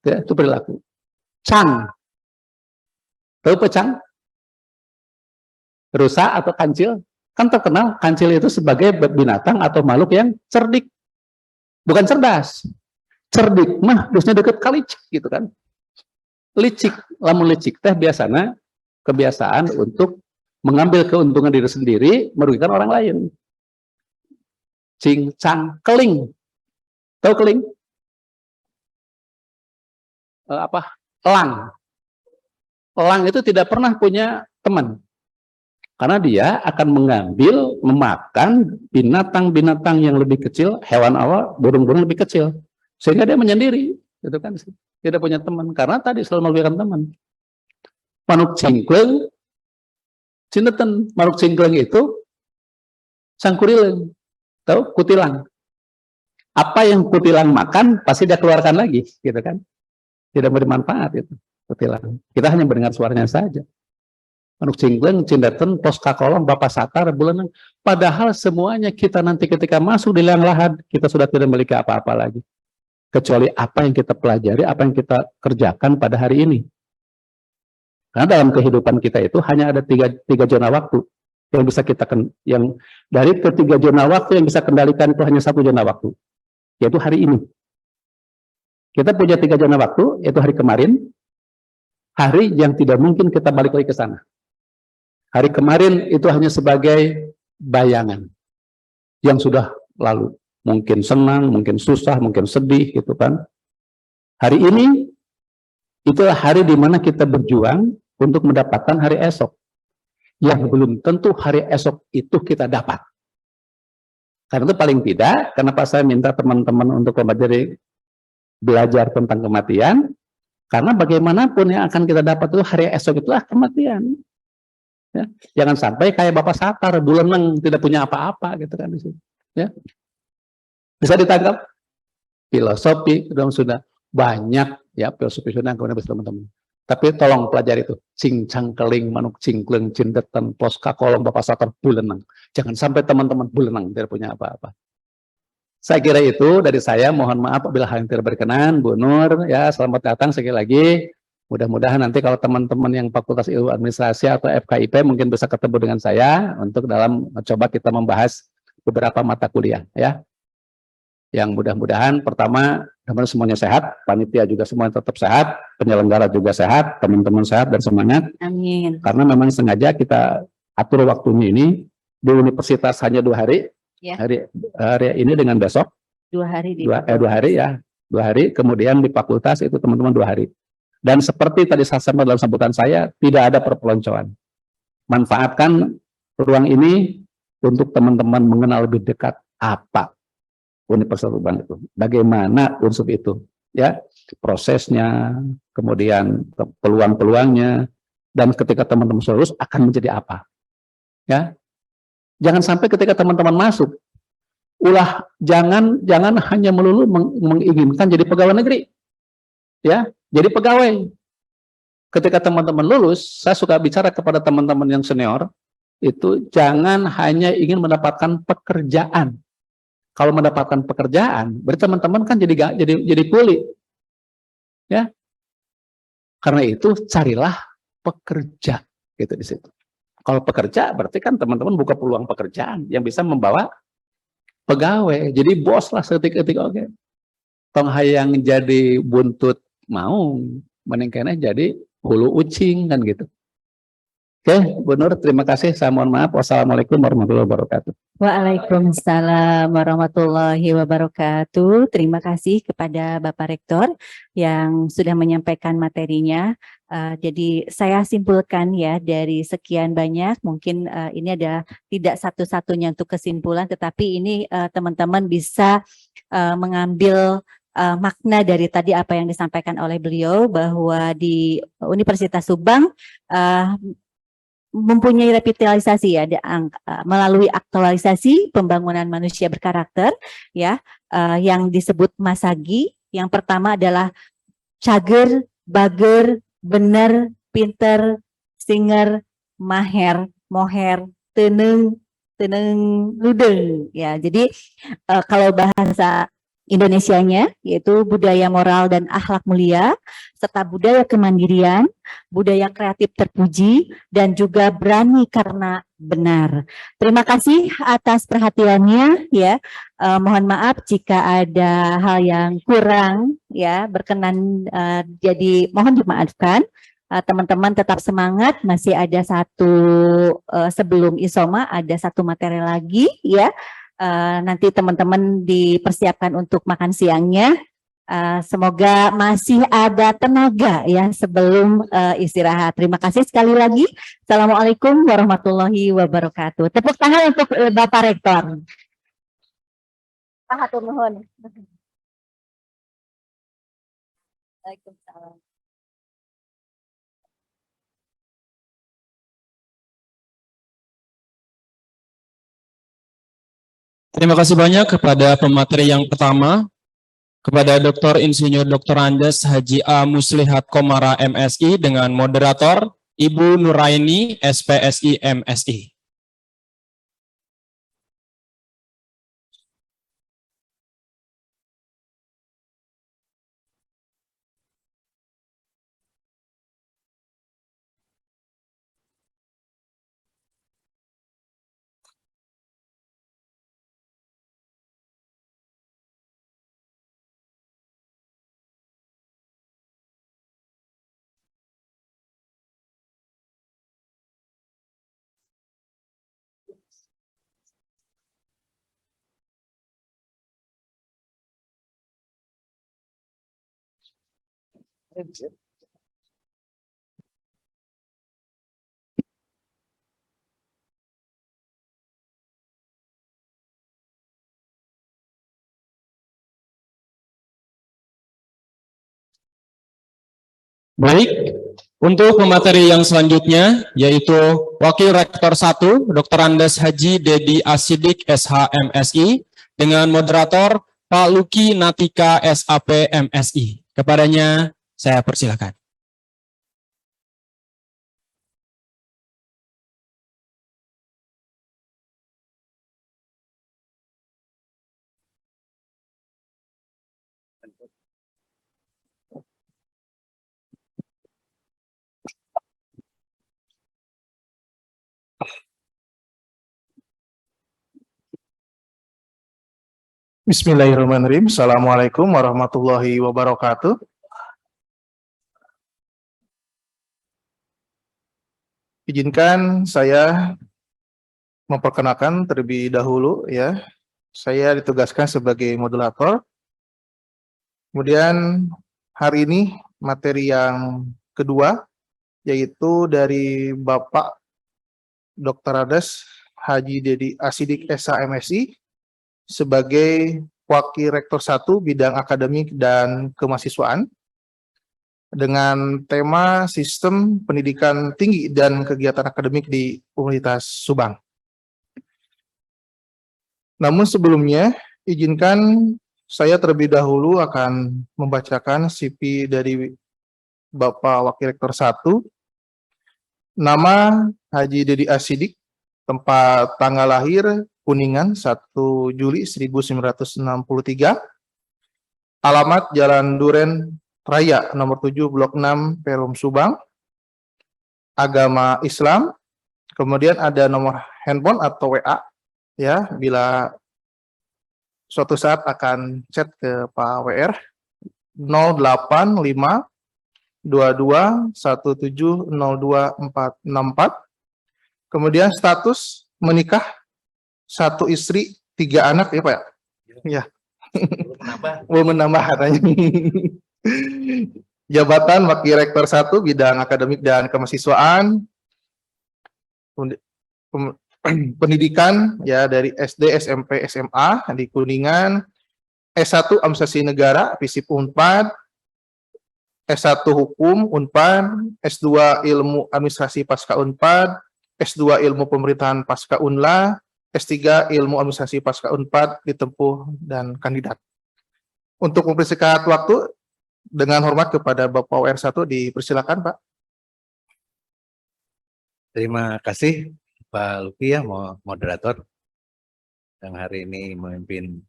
Ya, itu perilaku. Cang. Tahu pecang? Rusa atau kancil? Kan terkenal kancil itu sebagai binatang atau makhluk yang cerdik. Bukan cerdas. Cerdik mah biasanya deket kalicik gitu kan. Licik, lamun licik teh biasanya kebiasaan untuk mengambil keuntungan diri sendiri, merugikan orang lain. Cing, cang, keling. Tahu keling? Elang. Elang itu tidak pernah punya teman. Karena dia akan mengambil, memakan binatang-binatang yang lebih kecil, hewan awal, burung-burung lebih kecil. Sehingga dia menyendiri. Gitu kan? Tidak punya teman. Karena tadi selalu merugikan teman. Manuk cingkleng, Cinten manuk cingkleng itu sangkurileung. Tahu kutilang. Apa yang kutilang makan pasti dia keluarkan lagi, gitu kan? Tidak bermanfaat itu kutilang. Kita hanya mendengar suaranya saja. Manuk cingkleng, cindeten, pos kakolong, bapak satar, bulan. Padahal semuanya kita nanti ketika masuk di liang lahat, kita sudah tidak memiliki apa-apa lagi. Kecuali apa yang kita pelajari, apa yang kita kerjakan pada hari ini. Karena dalam kehidupan kita itu hanya ada tiga zona waktu yang bisa kita yang dari ketiga zona waktu yang bisa kendalikan itu hanya satu zona waktu, yaitu hari ini. Kita punya tiga zona waktu, yaitu hari kemarin, hari yang tidak mungkin kita balik lagi ke sana. Hari kemarin itu hanya sebagai bayangan yang sudah lalu. Mungkin senang, mungkin susah, mungkin sedih, gitu kan. Hari ini, itulah hari di mana kita berjuang untuk mendapatkan hari esok. Yang belum tentu hari esok itu kita dapat. Karena itu paling tidak, kenapa saya minta teman-teman untuk mempelajari belajar tentang kematian, karena bagaimanapun yang akan kita dapat itu hari esok itulah kematian. Ya. Jangan sampai kayak Bapak Satar, buleneng, tidak punya apa-apa gitu kan di situ. Ya. Bisa ditangkap? Filosofi sudah banyak ya, filosofi sudah kemudian bisa teman-teman. Tapi tolong pelajari itu, cincang keling, manuk cingkleng, cindetan, pos kakolong, Bapak Satar, buleneng. Jangan sampai teman-teman buleneng, tidak punya apa-apa. Saya kira itu dari saya, mohon maaf apabila hal yang tidak berkenan. Bu Nur, ya selamat datang sekali lagi. Mudah-mudahan nanti kalau teman-teman yang Fakultas Ilmu Administrasi atau FKIP mungkin bisa ketemu dengan saya untuk dalam coba kita membahas beberapa mata kuliah ya. Yang mudah-mudahan pertama teman-teman semuanya sehat, panitia juga semuanya tetap sehat, penyelenggara juga sehat, teman-teman sehat dan semangat. Amin. Karena memang sengaja kita atur waktunya ini di universitas hanya 2 hari. Ya. Hari ini dengan besok 2 hari di 2 hari ya, 2 hari, kemudian di fakultas itu teman-teman 2 hari. Dan seperti tadi saya sampaikan dalam sambutan saya, tidak ada perpeloncoan. Manfaatkan ruang ini untuk teman-teman mengenal lebih dekat apa Universitas Subang itu, bagaimana unsur itu, ya prosesnya, kemudian peluang-peluangnya, dan ketika teman-teman lulus akan menjadi apa, ya. Jangan sampai ketika teman-teman masuk, jangan hanya melulu menginginkan jadi pegawai negeri, ya. Jadi pegawai. Ketika teman-teman lulus, saya suka bicara kepada teman-teman yang senior, itu jangan hanya ingin mendapatkan pekerjaan. Kalau mendapatkan pekerjaan, berarti teman-teman kan jadi kuli. Ya. Karena itu carilah pekerja gitu di situ. Kalau pekerja berarti kan teman-teman buka peluang pekerjaan yang bisa membawa pegawai. Jadi bos lah seketika oke. Tong hayang jadi buntut mau meningkatnya jadi hulu ucing kan gitu. Oke, Bu Nur, terima kasih. Saya mohon maaf. Wassalamualaikum warahmatullahi wabarakatuh. Waalaikumsalam warahmatullahi wabarakatuh. Terima kasih kepada Bapak Rektor yang sudah menyampaikan materinya. Jadi saya simpulkan ya dari sekian banyak, mungkin ini ada tidak satu-satunya untuk kesimpulan, tetapi ini teman-teman bisa mengambil makna dari tadi apa yang disampaikan oleh beliau, bahwa di Universitas Subang mempunyai revitalisasi ya, melalui aktualisasi pembangunan manusia berkarakter ya, yang disebut Masagi. Yang pertama adalah cager, bager, bener, pinter, singer, maher, moher, teneng, ludeng ya. Jadi kalau bahasa Indonesianya yaitu budaya moral dan akhlak mulia, serta budaya kemandirian, budaya kreatif terpuji, dan juga berani karena benar. Terima kasih atas perhatiannya ya. Mohon maaf jika ada hal yang kurang ya berkenan, jadi mohon dimaafkan. Teman-teman tetap semangat, masih ada satu sebelum Isoma ada satu materi lagi ya. Nanti teman-teman dipersiapkan untuk makan siangnya. Semoga masih ada tenaga ya sebelum istirahat. Terima kasih sekali lagi. Assalamualaikum warahmatullahi wabarakatuh. Tepuk tangan untuk Bapak Rektor. Pak hatur nuhun. Waalaikumsalam. Terima kasih banyak kepada pemateri yang pertama, kepada Dr. Insinyur Dr. Andes Haji A. Muslihat Komara MSI dengan moderator Ibu Nuraini SPSI MSI. Baik, untuk pemateri yang selanjutnya yaitu Wakil Rektor 1 Dr. Andes Haji Dedi Asidik SHMSI dengan moderator Pak Luki Natika SAP MSI. Kepadanya saya persilakan. Bismillahirrahmanirrahim. Assalamualaikum warahmatullahi wabarakatuh. Izinkan saya memperkenalkan terlebih dahulu ya. Saya ditugaskan sebagai moderator. Kemudian hari ini materi yang kedua yaitu dari Bapak Dr. Andes Haji Dedi Asidik SHMSI sebagai Wakil Rektor 1 Bidang Akademik dan Kemahasiswaan dengan tema Sistem Pendidikan Tinggi dan Kegiatan Akademik di Universitas Subang. Namun sebelumnya, izinkan saya terlebih dahulu akan membacakan CV dari Bapak Wakil Rektor 1. Nama Haji Dedi Asidik, tempat tanggal lahir Kuningan 1 Juli 1963, alamat Jalan Duren Raya nomor 7 Blok 6 Perum Subang, agama Islam, kemudian ada nomor handphone atau WA ya bila suatu saat akan chat ke Pak WR 085 22 17 02 464. Kemudian status menikah, 1 istri 3 anak ya Pak ya. Belum menambah katanya. Jabatan Wakil Rektor 1 Bidang Akademik dan Kemahasiswaan, pendidikan ya dari SD, SMP, SMA di Kuningan, S1 Administrasi Negara FISIP Unpad, S1 Hukum Unpad, S2 Ilmu Administrasi Pasca Unpad, S2 Ilmu Pemerintahan Pasca Unla, S3 Ilmu Administrasi Pasca Unpad ditempuh dan kandidat. Untuk mempersingkat waktu, dengan hormat kepada Bapak WR1 dipersilakan Pak. Terima kasih Pak Luki ya, moderator yang hari ini memimpin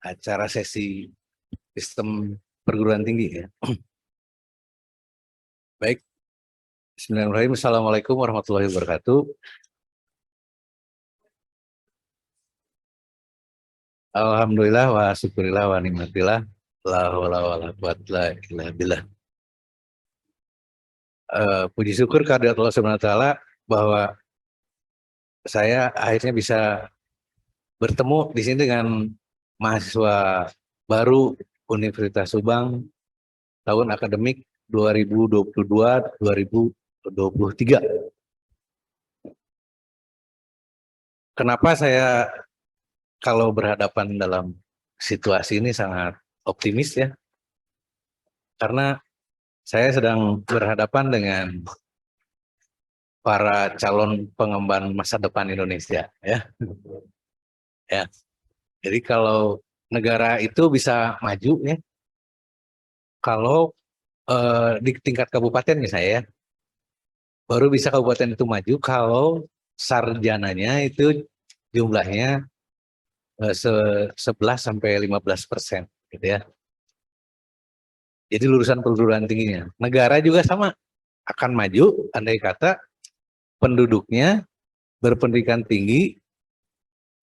acara sesi sistem perguruan tinggi ya. Baik, Bismillahirrahmanirrahim. Assalamualaikum warahmatullahi wabarakatuh. Alhamdulillah wa syukurillah wa nikmatillah, la haula wala quwwata illa billah. Puji syukur kehadirat Allah Subhanahu wa taala bahwa saya akhirnya bisa bertemu di sini dengan mahasiswa baru Universitas Subang tahun akademik 2022-2023. Kenapa saya kalau berhadapan dalam situasi ini sangat optimis ya? Karena saya sedang berhadapan dengan para calon pengemban masa depan Indonesia ya. Ya. Jadi kalau negara itu bisa maju ya, kalau di tingkat kabupaten misalnya ya, baru bisa kabupaten itu maju kalau sarjananya itu jumlahnya 11-15% gitu ya. Jadi lulusan perguruan tingginya. Negara juga sama, akan maju andai kata penduduknya berpendidikan tinggi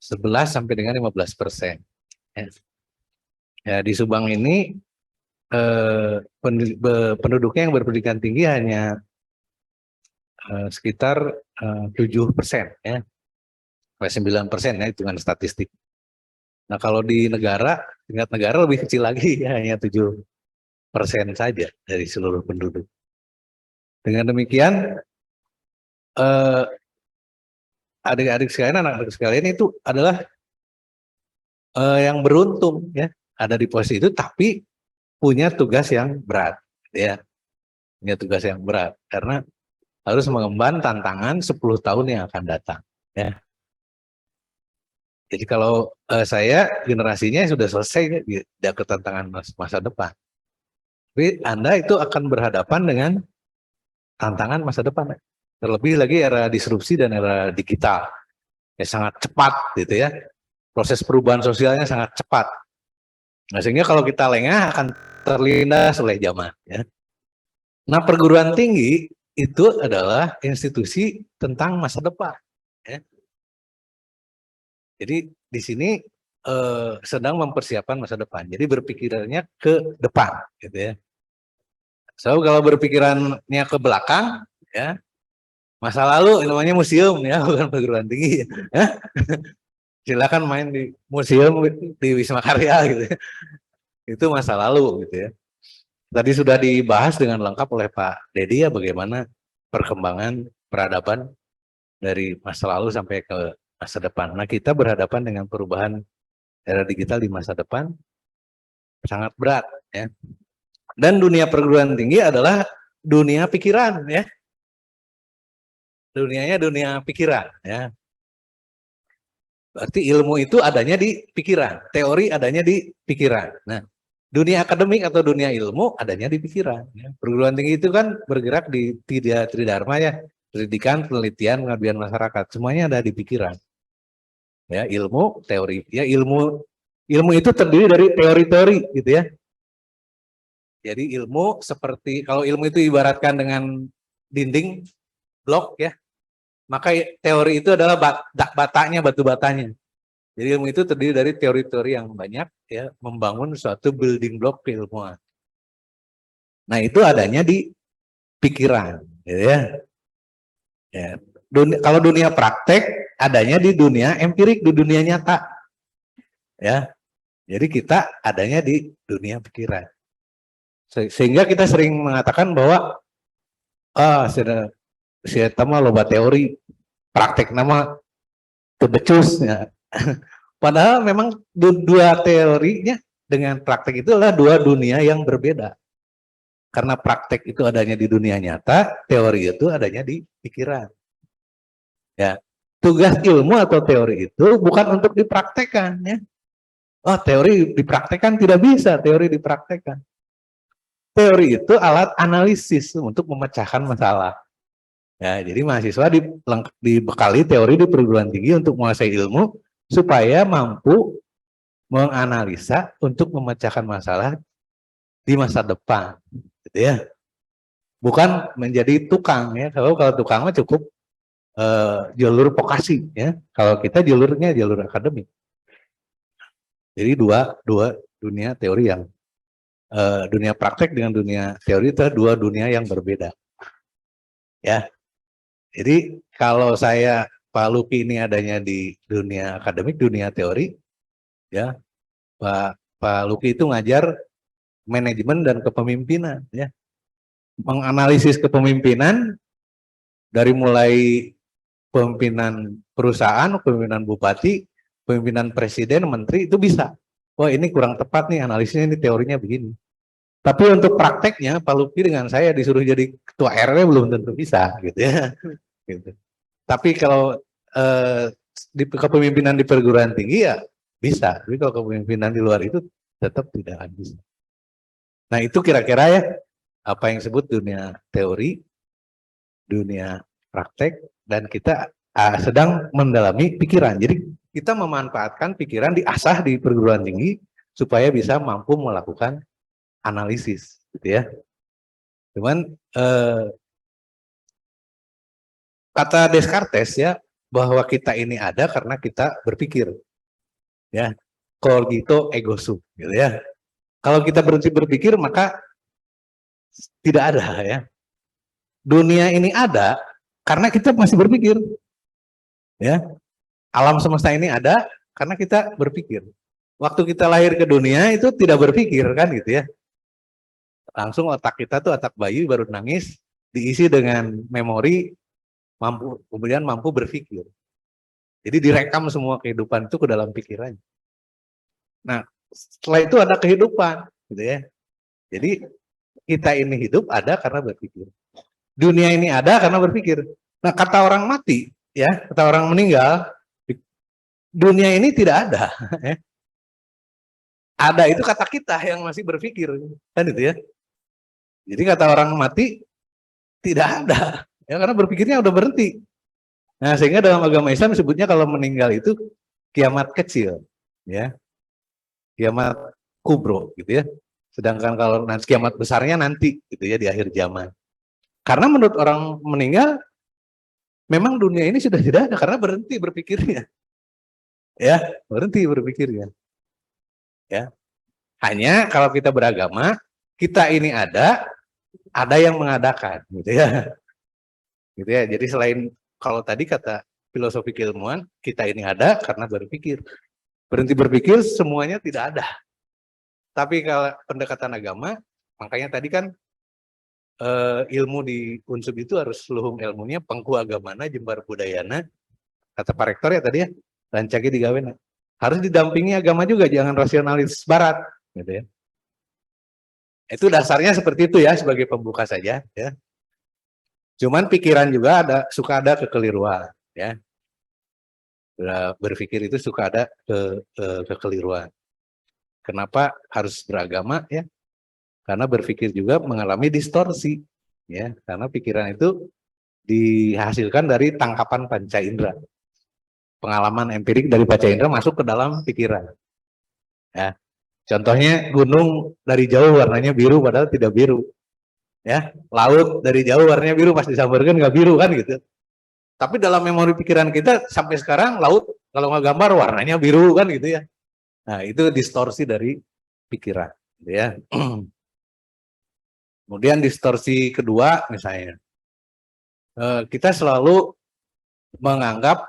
11 sampai dengan 15%. Ya, di Subang ini penduduknya yang berpendidikan tinggi hanya sekitar 7% ya, sampai 9% ya hitungan statistik. Nah kalau di negara, tingkat negara lebih kecil lagi ya, hanya 7% saja dari seluruh penduduk. Dengan demikian adik-adik sekalian, anak-anak sekalian itu adalah yang beruntung ya, ada di posisi itu, tapi punya tugas yang berat ya, punya tugas yang berat karena harus mengemban tantangan 10 tahun yang akan datang ya. Jadi kalau saya generasinya sudah selesai ya, ke tantangan masa depan. Tapi Anda itu akan berhadapan dengan tantangan masa depan. Terlebih lagi era disrupsi dan era digital. Ya sangat cepat gitu ya. Proses perubahan sosialnya sangat cepat. Nah, sehingga kalau kita lengah akan terlindas oleh zaman ya. Nah, perguruan tinggi itu adalah institusi tentang masa depan ya. Jadi di sini sedang mempersiapkan masa depan. Jadi berpikirannya ke depan gitu ya. So kalau berpikirannya ke belakang ya, masa lalu namanya museum ya, bukan perguruan tinggi ya. Silakan main di museum di Wisma Karya gitu ya. Itu masa lalu gitu ya. Tadi sudah dibahas dengan lengkap oleh Pak Dedi ya, bagaimana perkembangan peradaban dari masa lalu sampai ke masa depan. Nah, kita berhadapan dengan perubahan era digital di masa depan sangat berat ya. Dan dunia perguruan tinggi adalah dunia pikiran ya. Dunianya dunia pikiran ya. Berarti ilmu itu adanya di pikiran, teori adanya di pikiran. Nah, dunia akademik atau dunia ilmu adanya di pikiran ya. Perguruan tinggi itu kan bergerak di tridharma ya, pendidikan, penelitian, pengabdian masyarakat, semuanya ada di pikiran. Ya, ilmu, teori. Ya, ilmu itu terdiri dari teori-teori gitu ya. Jadi ilmu seperti, kalau ilmu itu ibaratkan dengan dinding blok ya, maka teori itu adalah batanya, batu batanya. Jadi ilmu itu terdiri dari teori-teori yang banyak ya, membangun suatu building block keilmuan. Nah, itu adanya di pikiran gitu ya. Ya. Kalau dunia praktek adanya di dunia empirik, di dunia nyata. Ya. Jadi kita adanya di dunia pikiran. Sehingga kita sering mengatakan bahwa saya mah loba teori, praktek nama tebecus ya. Padahal memang dua teorinya dengan praktek itu adalah dua dunia yang berbeda. Karena praktek itu adanya di dunia nyata, teori itu adanya di pikiran. Ya, tugas ilmu atau teori itu bukan untuk dipraktekkan ya. Oh, teori dipraktekkan, tidak bisa teori dipraktekkan. Teori itu alat analisis untuk memecahkan masalah. Ya, jadi mahasiswa dibekali teori di perguruan tinggi untuk menguasai ilmu supaya mampu menganalisa untuk memecahkan masalah di masa depan, gitu ya. Bukan menjadi tukang ya. Kalau tukang mah cukup jalur vokasi ya. Kalau kita jalurnya jalur akademik. Jadi dua dunia teori yang dunia praktek dengan dunia teori itu dua dunia yang berbeda. Ya. Jadi kalau saya Pak Luki ini adanya di dunia akademik, dunia teori, ya Pak Luki itu ngajar manajemen dan kepemimpinan, ya, menganalisis kepemimpinan dari mulai pemimpinan perusahaan, pemimpinan bupati, pemimpinan presiden, menteri itu bisa. Wah ini kurang tepat nih analisisnya, ini teorinya begini. Tapi untuk prakteknya Pak Luki dengan saya disuruh jadi ketua RW belum tentu bisa, gitu ya. Gitu. Tapi kalau di kepemimpinan di perguruan tinggi ya bisa, tapi kalau kepemimpinan di luar itu tetap tidak akan bisa. Nah itu kira-kira ya apa yang disebut dunia teori, dunia praktek, dan kita sedang mendalami pikiran. Jadi kita memanfaatkan pikiran diasah di perguruan tinggi supaya bisa mampu melakukan analisis, gitu ya. Cuman kata Descartes ya, bahwa kita ini ada karena kita berpikir, ya, cogito ergo sum, gitu ya. Kalau kita berhenti berpikir maka tidak ada ya. Dunia ini ada karena kita masih berpikir, ya. Alam semesta ini ada karena kita berpikir. Waktu kita lahir ke dunia itu tidak berpikir kan gitu ya. Langsung otak kita tuh otak bayi baru nangis, diisi dengan memori, kemudian mampu berpikir. Jadi direkam semua kehidupan itu ke dalam pikiran. Nah, setelah itu ada kehidupan, gitu ya. Jadi kita ini hidup ada karena berpikir. Dunia ini ada karena berpikir. Nah, kata orang mati, ya, kata orang meninggal, dunia ini tidak ada. Ya. Ada itu kata kita yang masih berpikir, kan itu ya. Jadi kata orang mati tidak ada. Ya, karena berpikirnya udah berhenti. Nah, sehingga dalam agama Islam disebutnya kalau meninggal itu kiamat kecil, ya. Kiamat kubro gitu ya. Sedangkan kalau nanti kiamat besarnya nanti gitu ya di akhir zaman. Karena menurut orang meninggal memang dunia ini sudah tidak ada karena berhenti berpikirnya. Ya, berhenti berpikirnya. Ya. Hanya kalau kita beragama, kita ini ada yang mengadakan gitu ya. Gitu ya. Jadi selain kalau tadi kata filosofi keilmuan, kita ini ada karena berpikir. Berhenti berpikir semuanya tidak ada. Tapi kalau pendekatan agama, makanya tadi kan ilmu di Unsub itu harus luhung ilmunya, pengku agamana, jembar budayana. Kata Pak Rektor ya tadi ya, rancagi digawena. Harus didampingi agama juga, jangan rasionalis barat. Gitu ya. Itu dasarnya seperti itu ya, sebagai pembuka saja. Ya. Cuman pikiran juga suka ada kekeliruan, ya. Berpikir itu suka ada kekeliruan. Kenapa harus beragama ya? Karena berpikir juga mengalami distorsi, ya. Karena pikiran itu dihasilkan dari tangkapan panca indera. Pengalaman empirik dari panca indera masuk ke dalam pikiran. Ya. Contohnya gunung dari jauh warnanya biru padahal tidak biru. Ya, laut dari jauh warnanya biru pas disambarkan nggak biru kan gitu. Tapi dalam memori pikiran kita sampai sekarang laut kalau nggak gambar warnanya biru kan gitu ya. Nah itu distorsi dari pikiran, gitu ya. Kemudian distorsi kedua misalnya, kita selalu menganggap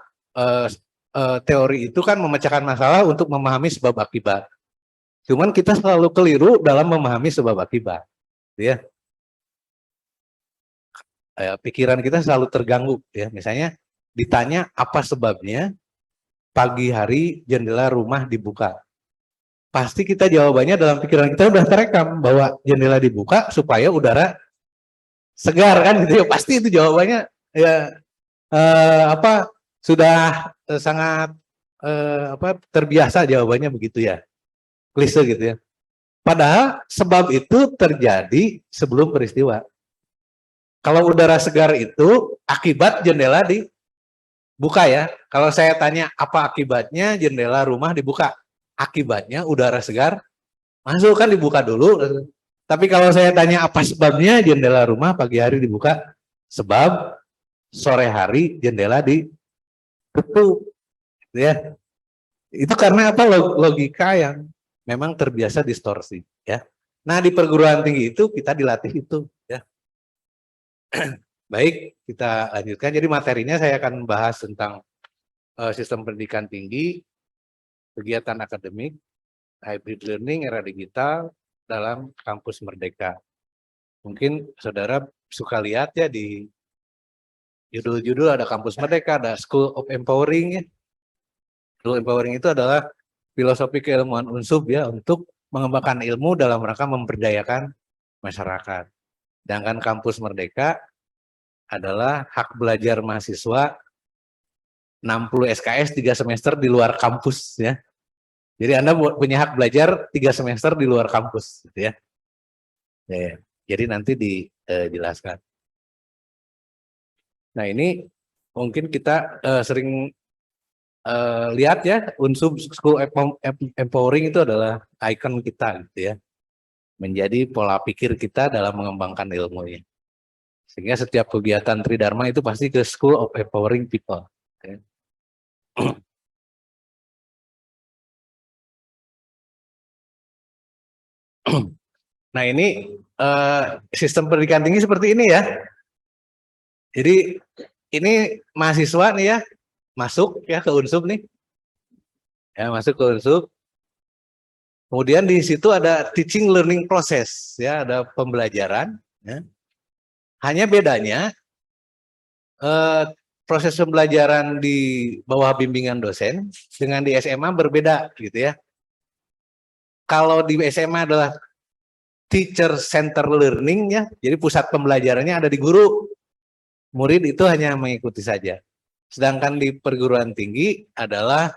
teori itu kan memecahkan masalah untuk memahami sebab akibat. Cuman kita selalu keliru dalam memahami sebab akibat, gitu ya. Pikiran kita selalu terganggu ya. Misalnya ditanya apa sebabnya pagi hari jendela rumah dibuka. Pasti kita jawabannya dalam pikiran kita udah terekam bahwa jendela dibuka supaya udara segar kan gitu ya. Pasti itu jawabannya ya sudah sangat terbiasa jawabannya begitu ya. Klise gitu ya. Padahal sebab itu terjadi sebelum peristiwa. Kalau udara segar itu akibat jendela dibuka ya. Kalau saya tanya apa akibatnya jendela rumah dibuka? Akibatnya udara segar masuk kan dibuka dulu. Tapi kalau saya tanya apa sebabnya jendela rumah pagi hari dibuka? Sebab sore hari jendela ditutup. Ya. Itu karena apa? Logika yang memang terbiasa distorsi ya. Nah, di perguruan tinggi itu kita dilatih itu ya. Baik, kita lanjutkan. Jadi materinya saya akan membahas tentang sistem pendidikan tinggi, kegiatan akademik, hybrid learning, era digital dalam kampus Merdeka. Mungkin saudara suka lihat ya di judul-judul ada kampus Merdeka, ada School of Empowering ya. School Empowering itu adalah filosofi keilmuan Unsub ya untuk mengembangkan ilmu dalam rangka memberdayakan masyarakat. Sedangkan kampus Merdeka adalah hak belajar mahasiswa 60 SKS 3 semester di luar kampus ya. Jadi Anda punya hak belajar 3 semester di luar kampus gitu ya. Ya, jadi nanti dijelaskan. Nah, ini mungkin kita sering lihat ya, Unsub School Empowering itu adalah ikon kita gitu ya. Menjadi pola pikir kita dalam mengembangkan ilmu ya. Sehingga setiap kegiatan Tridharma itu pasti ke School of Empowering People. Ya. Nah, ini sistem pendidikan tinggi seperti ini ya. Jadi ini mahasiswa nih ya, masuk ya ke Unsub nih. Ya, masuk ke Unsub. Kemudian di situ ada teaching learning process ya, ada pembelajaran ya. Hanya bedanya proses pembelajaran di bawah bimbingan dosen dengan di SMA berbeda gitu ya. Kalau di SMA adalah teacher center learning ya, jadi pusat pembelajarannya ada di guru. Murid itu hanya mengikuti saja. Sedangkan di perguruan tinggi adalah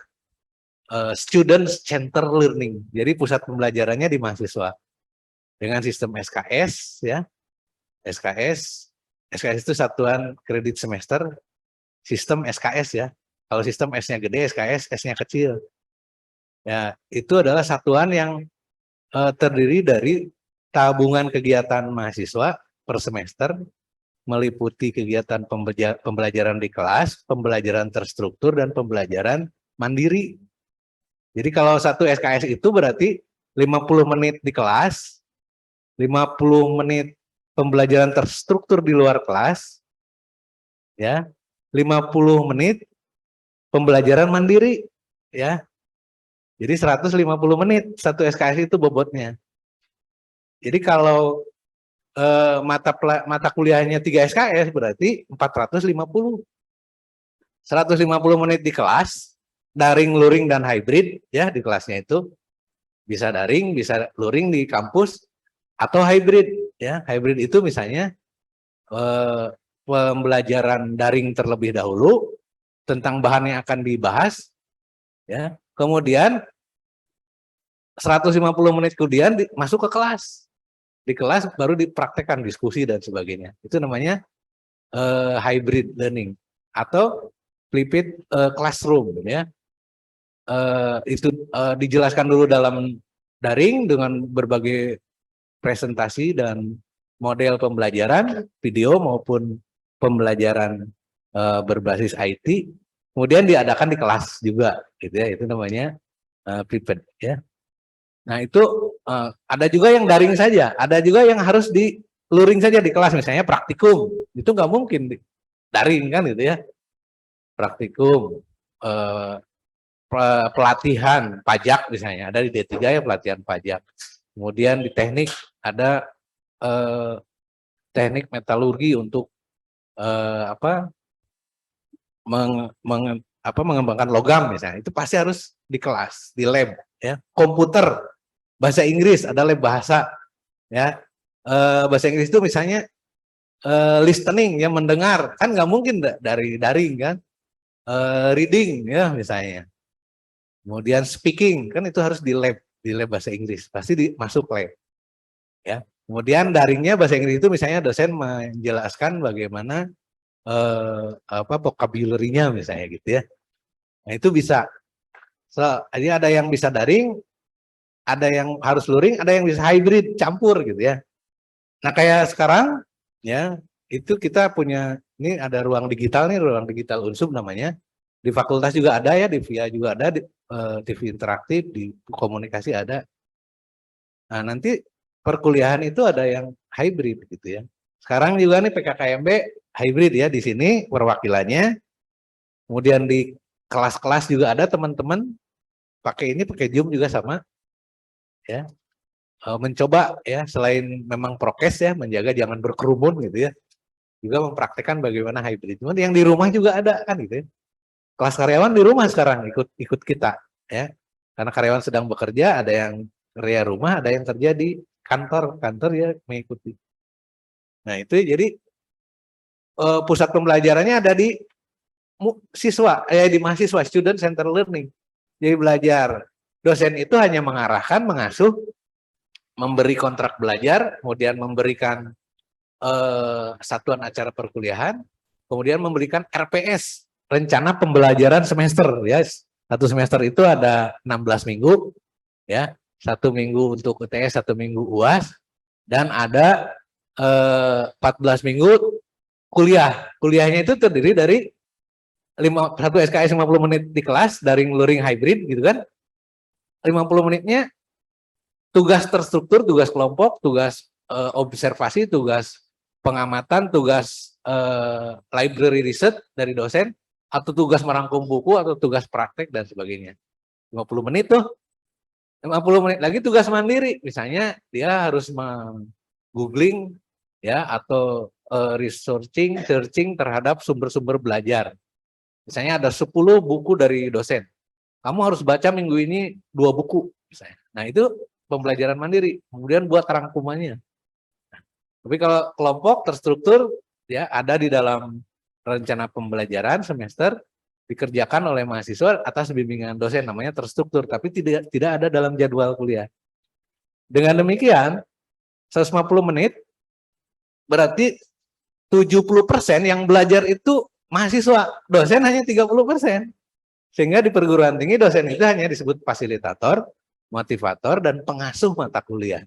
student center learning. Jadi pusat pembelajarannya di mahasiswa. Dengan sistem SKS ya. SKS itu satuan kredit semester. Sistem SKS ya. Kalau sistem S-nya gede, SKS S-nya kecil. Ya, itu adalah satuan yang terdiri dari tabungan kegiatan mahasiswa per semester, meliputi kegiatan pembelajaran di kelas, pembelajaran terstruktur, dan pembelajaran mandiri. Jadi kalau satu SKS itu berarti 50 menit di kelas, 50 menit pembelajaran terstruktur di luar kelas, ya, 50 menit pembelajaran mandiri, ya. Jadi 150 menit satu SKS itu bobotnya. Jadi kalau mata kuliahnya 3 SKS berarti 450. 150 menit di kelas, daring, luring, dan hybrid ya di kelasnya itu. Bisa daring, bisa luring di kampus, atau hybrid ya. Hybrid itu misalnya pembelajaran daring terlebih dahulu tentang bahan yang akan dibahas ya. Kemudian 150 menit kemudian masuk ke kelas. Di kelas baru dipraktekkan diskusi dan sebagainya. Itu namanya hybrid learning atau flipped classroom ya. Itu dijelaskan dulu dalam daring dengan berbagai presentasi dan model pembelajaran video maupun pembelajaran berbasis IT. Kemudian diadakan di kelas juga gitu ya. Itu namanya flipped ya. Nah, itu ada juga yang daring saja, ada juga yang harus di luring saja di kelas, misalnya praktikum. Itu nggak mungkin daring kan gitu ya. Praktikum, pelatihan pajak misalnya, ada di D3 ya pelatihan pajak. Kemudian di teknik ada teknik metalurgi untuk mengembangkan logam misalnya. Itu pasti harus di kelas, di lab ya. Komputer, bahasa Inggris, ada lab bahasa ya. Bahasa Inggris itu misalnya listening ya, mendengar, kan nggak mungkin dari daring kan. Reading ya misalnya. Kemudian speaking, kan itu harus di lab bahasa Inggris, pasti masuk lab ya. Kemudian daringnya bahasa Inggris itu misalnya dosen menjelaskan bagaimana vocabulary-nya misalnya gitu ya. Nah, itu bisa. Jadi ada yang bisa daring, ada yang harus luring, ada yang bisa hybrid, campur gitu ya. Nah, kayak sekarang ya, itu kita punya, ini ada ruang digital nih, ruang digital Unsub namanya. Di fakultas juga ada ya, di VIA juga ada, di TV interaktif, di komunikasi ada. Nah, nanti perkuliahan itu ada yang hybrid gitu ya. Sekarang juga nih PKKMB hybrid ya, di sini perwakilannya. Kemudian di kelas-kelas juga ada teman-teman pakai Zoom juga sama. Ya, mencoba ya, selain memang prokes ya, menjaga jangan berkerumun gitu ya, juga mempraktekkan bagaimana hybrid. Cuman yang di rumah juga ada kan gitu ya. Kelas karyawan di rumah sekarang ikut kita ya, karena karyawan sedang bekerja, ada yang kerja rumah, ada yang kerja di kantor ya mengikuti. Nah, itu jadi pusat pembelajarannya ada di siswa, di mahasiswa, student center learning. Jadi belajar. Dosen itu hanya mengarahkan, mengasuh, memberi kontrak belajar, kemudian memberikan satuan acara perkuliahan, kemudian memberikan RPS, rencana pembelajaran semester, ya. Satu semester itu ada 16 minggu, ya. 1 minggu untuk UTS, 1 minggu UAS, dan ada 14 minggu kuliah. Kuliahnya itu terdiri dari 1 SKS 50 menit di kelas, daring luring hybrid gitu kan. 50 menitnya tugas terstruktur, tugas kelompok, tugas observasi, tugas pengamatan, tugas library research dari dosen, atau tugas merangkum buku, atau tugas praktek dan sebagainya. 50 menit tuh. 50 menit lagi tugas mandiri. Misalnya dia harus googling, ya, atau searching terhadap sumber-sumber belajar. Misalnya ada 10 buku dari dosen. Kamu harus baca minggu ini 2 buku misalnya. Nah, itu pembelajaran mandiri. Kemudian buat rangkumannya. Tapi kalau kelompok terstruktur, ya, ada di dalam rencana pembelajaran semester, dikerjakan oleh mahasiswa atas bimbingan dosen, namanya terstruktur, tapi tidak ada dalam jadwal kuliah. Dengan demikian, 150 menit berarti 70% yang belajar itu mahasiswa, dosen hanya 30%. Sehingga di perguruan tinggi dosen itu hanya disebut fasilitator, motivator, dan pengasuh mata kuliah.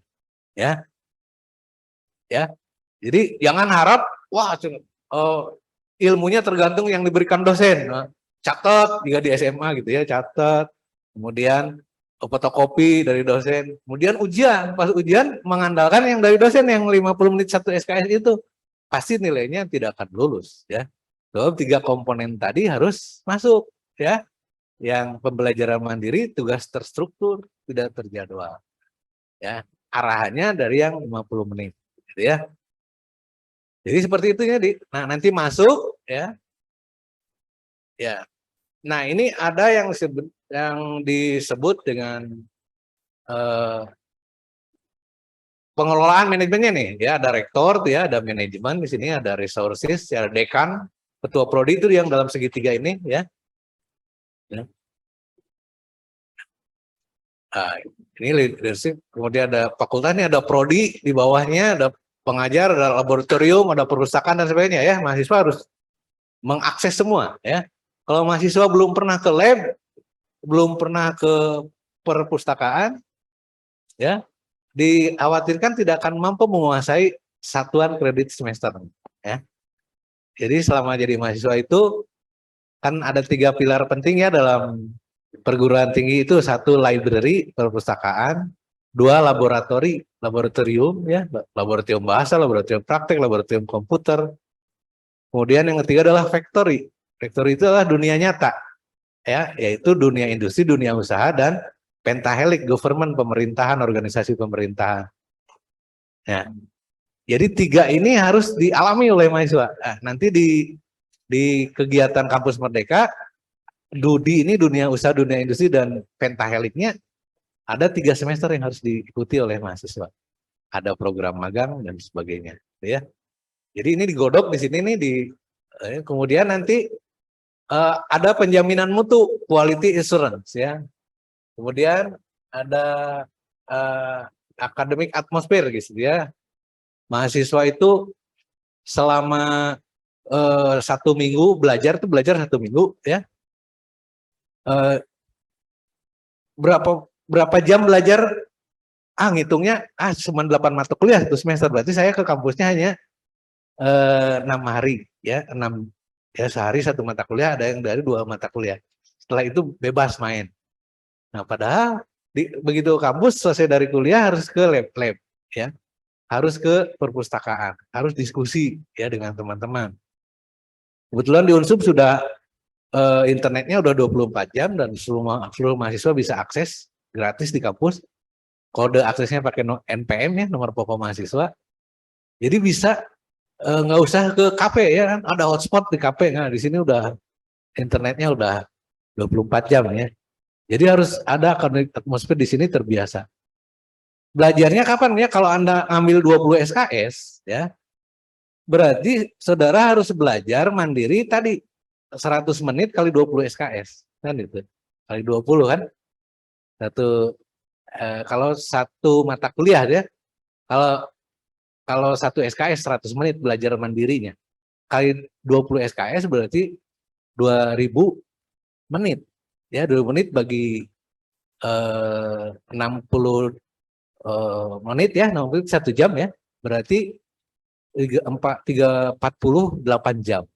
Ya. Ya. Jadi jangan harap, wah, ilmunya tergantung yang diberikan dosen. Catat jika di SMA gitu ya, catat. Kemudian fotokopi dari dosen. Kemudian ujian, pas ujian mengandalkan yang dari dosen yang 50 menit 1 SKS itu. Pasti nilainya tidak akan lulus, ya. So, 3 komponen tadi harus masuk, ya. Yang pembelajaran mandiri, tugas terstruktur, tidak terjadwal, ya. Arahannya dari yang 50 menit, gitu ya. Jadi seperti itu ya, Nah, nanti masuk, ya. Ya. Nah, ini ada yang disebut dengan pengelolaan manajemennya nih, ya. Ada rektor, ya, ada manajemen di sini, ada resources, ada dekan, ketua prodi itu yang dalam segitiga ini, ya. Ya. Nah, ini leadership, kemudian ada fakultas, ini ada prodi di bawahnya, ada pengajar, ada laboratorium, ada perpustakaan dan sebagainya, ya. Mahasiswa harus mengakses semua, ya. Kalau mahasiswa belum pernah ke lab, belum pernah ke perpustakaan, ya, dikhawatirkan tidak akan mampu menguasai satuan kredit semester, ya. Jadi selama jadi mahasiswa itu kan ada 3 pilar penting, ya, dalam perguruan tinggi itu. 1 library, perpustakaan, 2 laboratorium, ya, laboratorium bahasa, laboratorium praktek, laboratorium komputer. Kemudian yang ketiga adalah factory. Factory itu adalah dunia nyata, ya, yaitu dunia industri, dunia usaha, dan pentahelik, government, pemerintahan, organisasi pemerintahan. Ya. Jadi 3 ini harus dialami oleh mahasiswa. Nah, nanti di kegiatan Kampus Merdeka, DUDI ini dunia usaha, dunia industri, dan pentaheliknya ada 3 semester yang harus diikuti oleh mahasiswa. Ada program magang dan sebagainya, ya. Jadi ini digodok di sini nih, kemudian nanti ada penjaminan mutu, quality assurance, ya. Kemudian ada academic atmosphere gitu, ya. Mahasiswa itu selama 1 minggu belajar 1 minggu, ya. Berapa jam belajar? Ngitungnya cuma 8 mata kuliah 1 semester, berarti saya ke kampusnya hanya 6 hari, ya. 6, ya, sehari 1 mata kuliah, ada yang dari 2 mata kuliah. Setelah itu bebas main. Nah, padahal begitu kampus selesai dari kuliah harus ke lab, ya. Harus ke perpustakaan, harus diskusi, ya, dengan teman-teman. Kebetulan di Unsub sudah internetnya udah 24 jam dan seluruh mahasiswa bisa akses gratis di kampus. Kode aksesnya pakai NPM, ya, nomor pokok mahasiswa. Jadi bisa nggak usah ke kafe, ya kan, ada hotspot di kafe. Nah, di sini udah internetnya udah 24 jam, ya. Jadi harus ada atmosfer di sini terbiasa. Belajarnya kapan, ya? Kalau Anda ambil 20 SKS, ya, berarti saudara harus belajar mandiri tadi 100 menit kali 20 SKS kan itu. Kali 20 kan. Kalau satu mata kuliah ya. Kalau satu SKS 100 menit belajar mandirinya. Kali 20 SKS berarti 2000 menit. Ya, 20 menit bagi 60 menit ya, 60 menit 1 jam ya. Berarti 48 jam.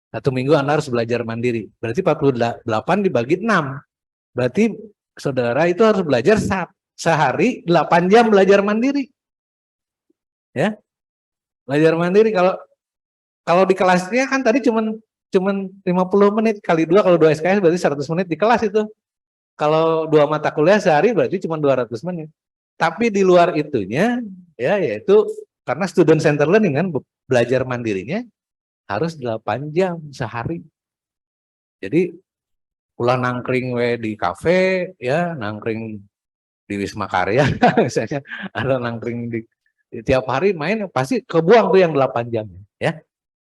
1 minggu Anda harus belajar mandiri. Berarti 48 dibagi 6. Berarti saudara itu harus belajar sehari 8 jam belajar mandiri. Ya. Belajar mandiri kalau di kelasnya kan tadi cuman 50 menit kali 2, kalau 2 SKS berarti 100 menit di kelas itu. Kalau 2 mata kuliah sehari berarti cuma 200 menit. Tapi di luar itunya ya yaitu karena student center learning kan belajar mandirinya harus 8 jam sehari. Jadi pulang nangkring di kafe ya, nangkring di Wisma Karya misalnya, ada nangkring di tiap hari main pasti kebuang tuh yang 8 jam ya.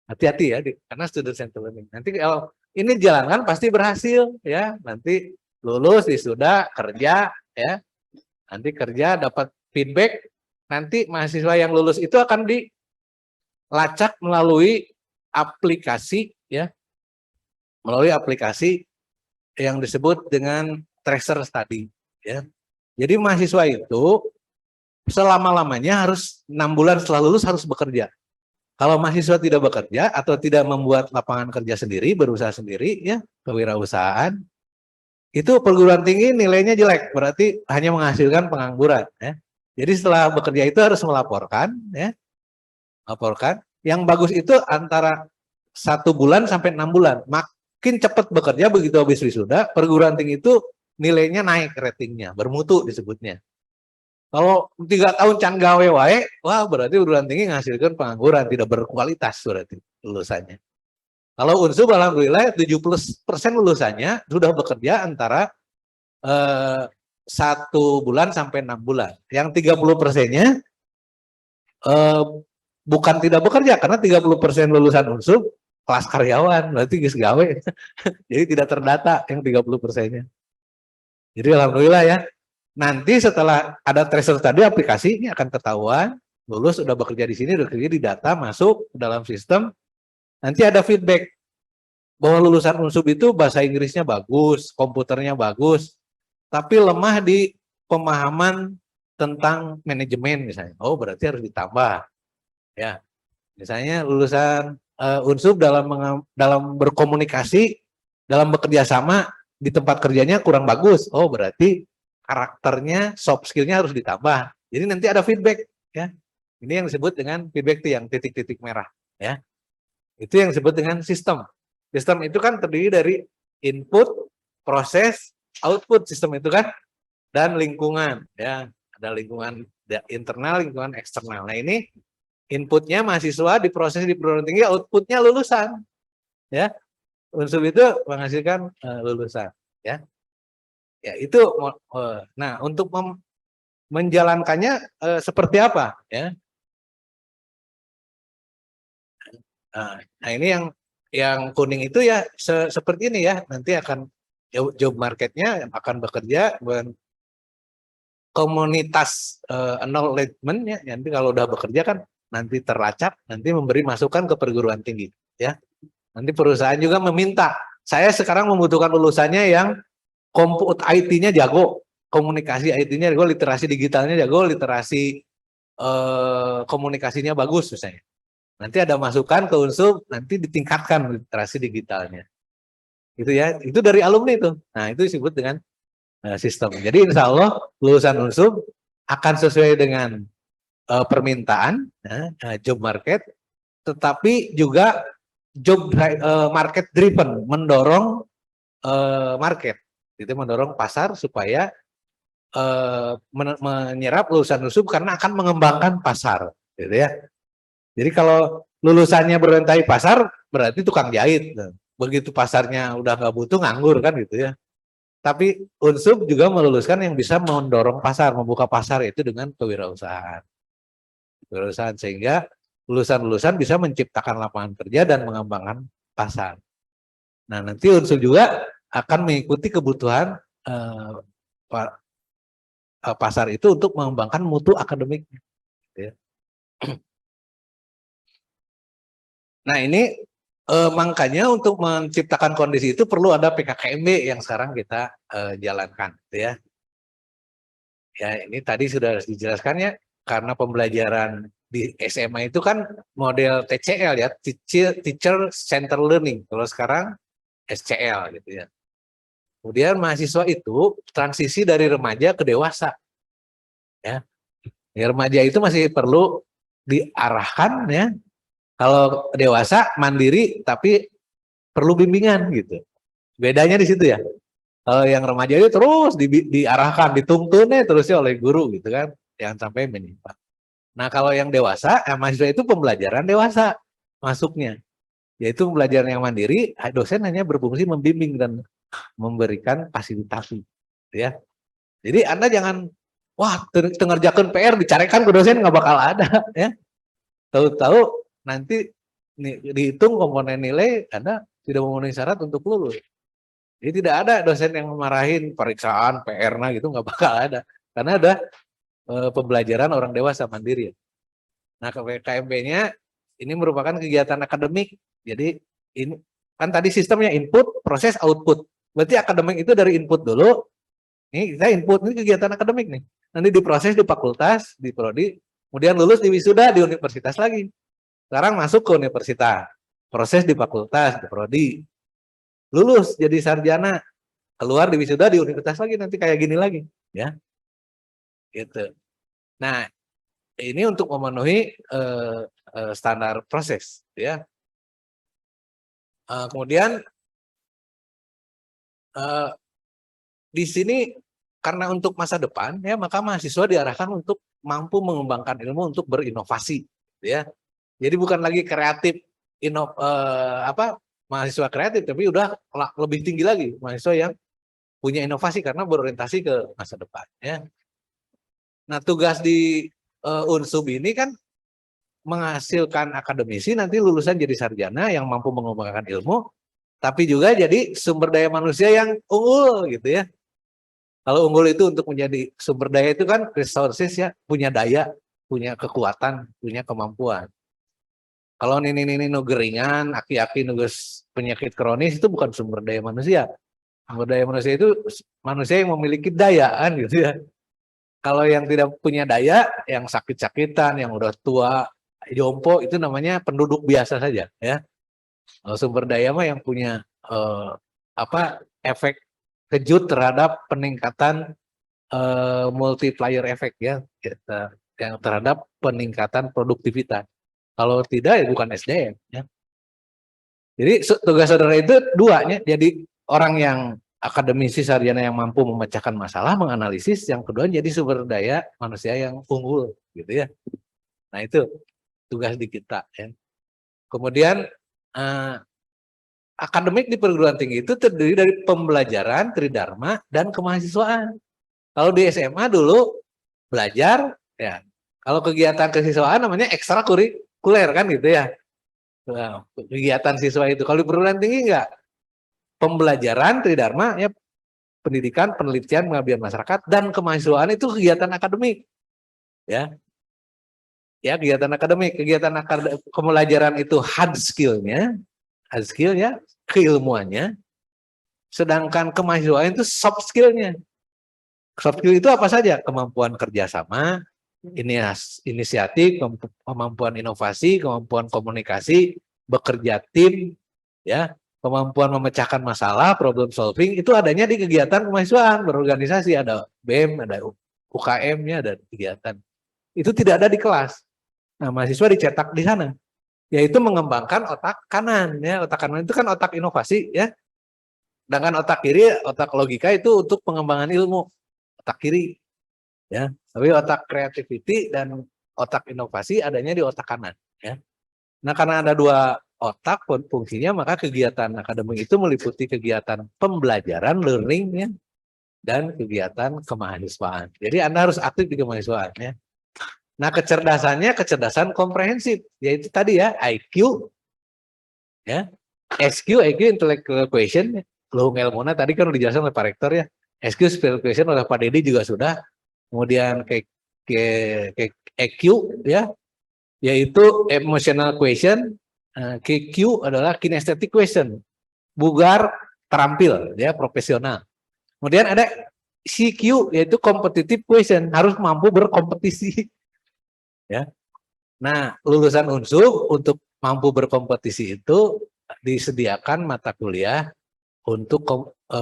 Hati-hati ya karena student center learning. Nanti kalau ini jalankan pasti berhasil ya. Nanti lulus wisuda kerja ya. Nanti kerja dapat feedback. Nanti mahasiswa yang lulus itu akan dilacak melalui aplikasi ya. Melalui aplikasi yang disebut dengan tracer study ya. Jadi mahasiswa itu selama-lamanya harus 6 bulan setelah lulus harus bekerja. Kalau mahasiswa tidak bekerja atau tidak membuat lapangan kerja sendiri, berusaha sendiri ya, kewirausahaan, itu perguruan tinggi nilainya jelek, berarti hanya menghasilkan pengangguran ya. Jadi setelah bekerja itu harus melaporkan ya. Laporkan. Yang bagus itu antara 1 bulan sampai 6 bulan. Makin cepat bekerja begitu habis wisuda, perguruan tinggi itu nilainya naik ratingnya, bermutu disebutnya. Kalau 3 tahun can gawe wae, wah berarti perguruan tinggi menghasilkan pengangguran, tidak berkualitas berarti lulusannya. Kalau Unsub alhamdulillah 70% lulusannya sudah bekerja antara 1 bulan sampai 6 bulan. Yang 30%-nya bukan tidak bekerja karena 30% lulusan Unsub kelas karyawan, berarti geus gawe. Jadi tidak terdata yang 30%-nya. Jadi alhamdulillah ya. Nanti setelah ada tracer tadi aplikasi ini akan ketahuan lulus udah bekerja di sini, udah kerja di data masuk ke dalam sistem. Nanti ada feedback bahwa lulusan Unsub itu bahasa Inggrisnya bagus, komputernya bagus, tapi lemah di pemahaman tentang manajemen misalnya. Oh, berarti harus ditambah. Ya. Misalnya lulusan Unsub dalam berkomunikasi, dalam bekerja sama di tempat kerjanya kurang bagus. Oh, berarti karakternya, soft skill-nya harus ditambah. Jadi nanti ada feedback ya. Ini yang disebut dengan feedback itu yang titik-titik merah ya. Itu yang disebut dengan sistem. Sistem itu kan terdiri dari input, proses, output sistem itu kan, dan lingkungan ya. Ada lingkungan internal, lingkungan eksternal. Nah, ini inputnya mahasiswa diproses di perguruan tinggi, outputnya lulusan ya. Unsub itu menghasilkan lulusan ya. Ya itu, nah untuk menjalankannya seperti apa ya? Nah ini yang kuning itu ya seperti ini ya. Nanti akan job marketnya akan bekerja dengan komunitas acknowledgement ya. Nanti kalau udah bekerja kan nanti terlacak, nanti memberi masukan ke perguruan tinggi ya. Nanti perusahaan juga meminta. Saya sekarang membutuhkan lulusannya yang komput IT-nya jago, komunikasi IT-nya jago, literasi digitalnya jago, literasi komunikasinya bagus misalnya. Nanti ada masukan ke Unsub, nanti ditingkatkan literasi digitalnya. Gitu ya, itu dari alumni itu. Nah, itu disebut dengan sistem. Jadi insya Allah lulusan Unsub akan sesuai dengan permintaan, job market, tetapi juga job market driven, mendorong market. Itu mendorong pasar supaya menyerap lulusan Unsub karena akan mengembangkan pasar, gitu ya. Jadi kalau lulusannya berorientasi pasar, berarti tukang jahit. Begitu pasarnya udah nggak butuh, nganggur kan gitu ya. Tapi Unsub juga meluluskan yang bisa mendorong pasar, membuka pasar itu dengan kewirausahaan. Kewirausahaan sehingga lulusan-lulusan bisa menciptakan lapangan kerja dan mengembangkan pasar. Nah, nanti unsur juga akan mengikuti kebutuhan pasar itu untuk mengembangkan mutu akademik. Ya. Nah, ini makanya untuk menciptakan kondisi itu perlu ada PKKMB yang sekarang kita jalankan, gitu ya. Ya, ini tadi sudah dijelaskan ya, karena pembelajaran di SMA itu kan model TCL ya, Teacher Center Learning. Kalau sekarang SCL gitu ya. Kemudian mahasiswa itu transisi dari remaja ke dewasa. Ya. Remaja itu masih perlu diarahkan ya. Kalau dewasa mandiri tapi perlu bimbingan gitu. Bedanya di situ ya. Kalau yang remaja itu terus diarahkan, dituntunnya terusnya oleh guru gitu kan, jangan sampai menyimpang. Nah kalau yang dewasa, mahasiswa itu pembelajaran dewasa masuknya, yaitu pembelajaran yang mandiri, dosen hanya berfungsi membimbing dan memberikan fasilitasi, ya. Jadi Anda jangan, wah tengerjakan PR dicarikan ke dosen nggak bakal ada, ya. Tahu-tahu nanti dihitung komponen nilai Anda tidak memenuhi syarat untuk lulus. Jadi tidak ada dosen yang memarahin periksaan, PR-nya gitu, nggak bakal ada. Karena ada pembelajaran orang dewasa mandiri. Nah, KMP-nya ini merupakan kegiatan akademik. Jadi ini kan tadi sistemnya input, proses, output. Berarti akademik itu dari input dulu. Ini kita input, ini kegiatan akademik nih. Nanti diproses di fakultas, di prodi, kemudian lulus di wisuda di universitas lagi. Sekarang masuk ke universitas, proses di fakultas, di prodi. Lulus jadi sarjana, keluar di wisuda di universitas lagi, nanti kayak gini lagi, ya. Gitu. Nah, ini untuk memenuhi standar proses, ya. Kemudian di sini karena untuk masa depan, ya, maka mahasiswa diarahkan untuk mampu mengembangkan ilmu untuk berinovasi, ya. Jadi bukan lagi kreatif, mahasiswa kreatif, tapi udah lebih tinggi lagi mahasiswa yang punya inovasi karena berorientasi ke masa depan. Ya. Nah tugas di Unsub ini kan menghasilkan akademisi nanti lulusan jadi sarjana yang mampu mengembangkan ilmu, tapi juga jadi sumber daya manusia yang unggul gitu ya. Kalau unggul itu untuk menjadi sumber daya itu kan resources ya, punya daya, punya kekuatan, punya kemampuan. Kalau ini nugeringan, aki-aki nugas penyakit kronis itu bukan sumber daya manusia. Sumber daya manusia itu manusia yang memiliki daya kan gitu ya. Kalau yang tidak punya daya, yang sakit-sakitan, yang udah tua, jompo itu namanya penduduk biasa saja ya. Kalau sumber daya mah yang punya efek kejut terhadap peningkatan multiplier efek ya, yang terhadap peningkatan produktivitas. Kalau tidak ya bukan SDM ya. Jadi tugas saudara itu duanya, jadi orang yang akademisi sarjana yang mampu memecahkan masalah, menganalisis, yang kedua jadi sumber daya manusia yang unggul gitu ya. Nah itu tugas di kita ya. Kemudian akademik di perguruan tinggi itu terdiri dari pembelajaran, tridharma, dan kemahasiswaan. Kalau di SMA dulu belajar ya. Kalau kegiatan kesiswaan namanya ekstrakurikuler kan gitu ya. Nah, kegiatan siswa itu. Kalau di perguruan tinggi enggak. Pembelajaran, tridharma, ya pendidikan, penelitian, pengabdian masyarakat, dan kemahasiswaan itu kegiatan akademik. Ya. Ya, kegiatan akademik. Kegiatan pembelajaran itu hard skill-nya, keilmuannya. Sedangkan kemahasiswaan itu soft skill-nya. Soft skill itu apa saja? Kemampuan kerjasama, inisiatif, kemampuan inovasi, kemampuan komunikasi, bekerja tim, ya, kemampuan memecahkan masalah, problem solving, itu adanya di kegiatan kemahasiswaan, berorganisasi, ada BEM, ada UKM-nya, ada kegiatan. Itu tidak ada di kelas. Nah, mahasiswa dicetak di sana, yaitu mengembangkan otak kanan, ya, otak kanan itu kan otak inovasi, ya. Sedangkan otak kiri, otak logika itu untuk pengembangan ilmu, otak kiri. Ya, tapi otak creativity dan otak inovasi adanya di otak kanan ya. Nah, karena ada dua otak fungsinya, maka kegiatan akademik itu meliputi kegiatan pembelajaran learning ya dan kegiatan kemahasiswaan. Jadi Anda harus aktif di kemahasiswaan ya. Nah, kecerdasannya kecerdasan komprehensif, yaitu tadi ya IQ ya, SQ, EQ, intellectual question, Luhung Elmona tadi kan udah dijelaskan oleh Pak Rektor ya. SQ, spiritual question oleh Pak Dedi juga sudah. Kemudian ke EQ ya, yaitu emotional question. KQ adalah kinesthetic question, bugar, terampil, ya profesional. Kemudian ada CQ yaitu competitive question, harus mampu berkompetisi. Ya. Nah, lulusan Unsur untuk mampu berkompetisi itu disediakan mata kuliah untuk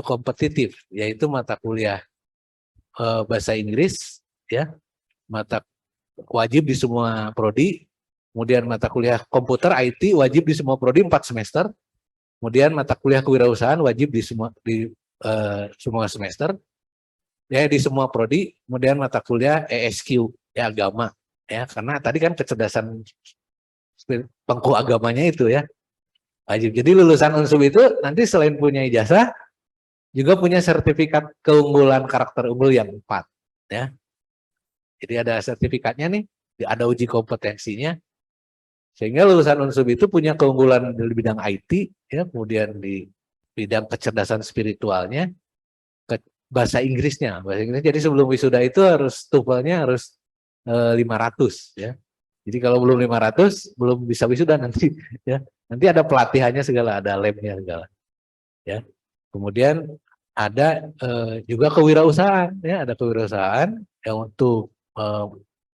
kompetitif, yaitu mata kuliah bahasa Inggris, ya, mata wajib di semua prodi, kemudian mata kuliah komputer IT wajib di semua prodi 4 semester, kemudian mata kuliah kewirausahaan wajib di semua semester, ya di semua prodi, kemudian mata kuliah ESQ, ya agama, ya karena tadi kan kecerdasan pengku agamanya itu ya wajib. Jadi lulusan Unsur itu nanti selain punya ijazah juga punya sertifikat keunggulan karakter unggul yang 4 ya. Jadi ada sertifikatnya nih, ada uji kompetensinya, sehingga lulusan Unsur itu punya keunggulan di bidang IT ya, kemudian di bidang kecerdasan spiritualnya, bahasa Inggrisnya. Jadi sebelum wisuda itu harus TOEFL-nya harus 500 ya. Jadi kalau belum 500 belum bisa wisuda nanti ya. Nanti ada pelatihannya segala, ada labnya segala. Ya. Kemudian ada juga kewirausahaan ya, ada kewirausahaan yang untuk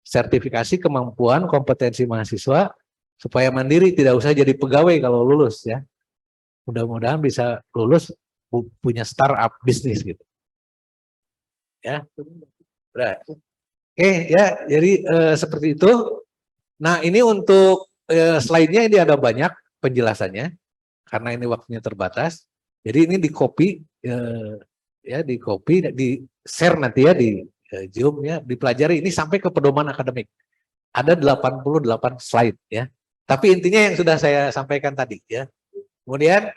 sertifikasi kemampuan kompetensi mahasiswa supaya mandiri, tidak usah jadi pegawai kalau lulus ya. Mudah-mudahan bisa lulus punya startup bisnis gitu. Ya. Udah. Oke ya, jadi seperti itu. Nah, ini untuk slide-nya ini ada banyak penjelasannya karena ini waktunya terbatas. Jadi ini di copy ya, di copy, di share nanti ya di Zoom ya, dipelajari ini sampai ke pedoman akademik. Ada 88 slide ya. Tapi intinya yang sudah saya sampaikan tadi ya. Kemudian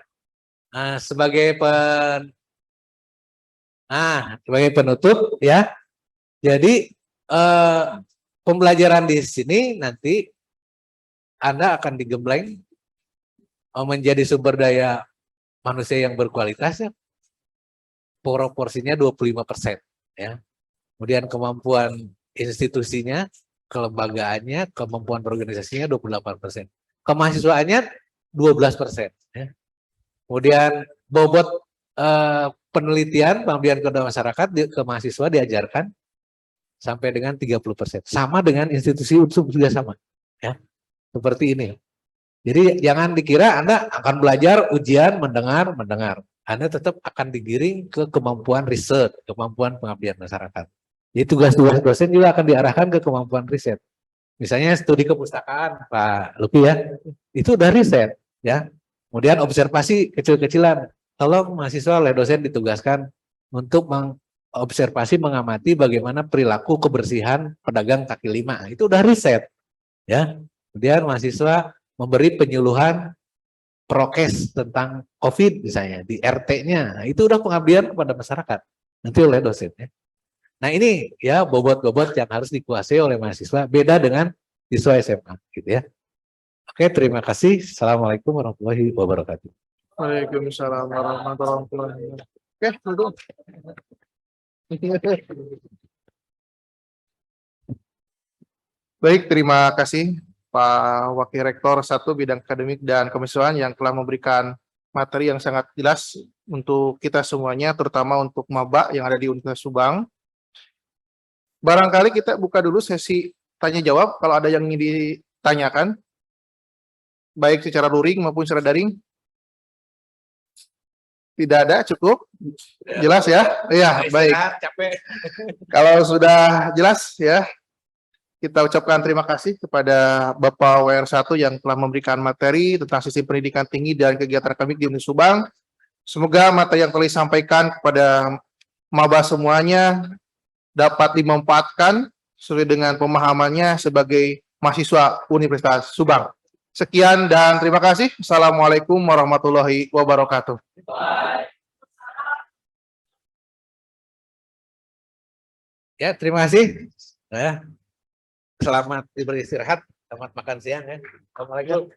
sebagai penutup ya. Jadi pembelajaran di sini nanti Anda akan digembleng menjadi sumber daya manusia yang berkualitas ya. Proporsinya 25% ya. Kemudian kemampuan institusinya, kelembagaannya, kemampuan organisasinya 28%. Kemahasiswaannya 12% ya. Kemudian bobot penelitian, pengabdian kepada masyarakat ke mahasiswa diajarkan sampai dengan 30%. Sama dengan institusi Unsur juga sama ya. Seperti ini. Jadi jangan dikira Anda akan belajar ujian mendengar. Anda tetap akan digiring ke kemampuan riset, kemampuan pengabdian masyarakat. Jadi tugas-tugas dosen juga akan diarahkan ke kemampuan riset. Misalnya studi kepustakaan, Pak Luki ya, itu udah riset ya. Kemudian observasi kecil-kecilan. Tolong mahasiswa oleh dosen ditugaskan untuk mengobservasi, mengamati bagaimana perilaku kebersihan pedagang kaki lima. Itu udah riset ya. Kemudian mahasiswa memberi penyuluhan prokes tentang COVID misalnya di RT-nya. Nah, itu udah pengabdian kepada masyarakat nanti oleh dosennya. Nah ini ya bobot-bobot yang harus dikuasai oleh mahasiswa, beda dengan siswa SMA gitu ya. Oke, terima kasih. Assalamualaikum warahmatullahi wabarakatuh. Waalaikumsalam warahmatullahi wabarakatuh. Oke, duduk. Baik, terima kasih Pak Wakil Rektor 1 Bidang Akademik dan Kemahasiswaan yang telah memberikan materi yang sangat jelas untuk kita semuanya, terutama untuk maba yang ada di Universitas Subang. Barangkali kita buka dulu sesi tanya jawab kalau ada yang ingin ditanyakan, baik secara luring maupun secara daring. Tidak ada, cukup? Jelas ya? Iya, baik. Kalau sudah jelas ya, kita ucapkan terima kasih kepada Bapak WR1 yang telah memberikan materi tentang sistem pendidikan tinggi dan kegiatan akademik di Universitas Subang. Semoga materi yang telah disampaikan kepada maba semuanya dapat dimanfaatkan sesuai dengan pemahamannya sebagai mahasiswa Universitas Subang. Sekian dan terima kasih. Assalamualaikum warahmatullahi wabarakatuh. Ya, terima kasih. Ya. Selamat beristirahat, selamat makan siang ya. Assalamualaikum.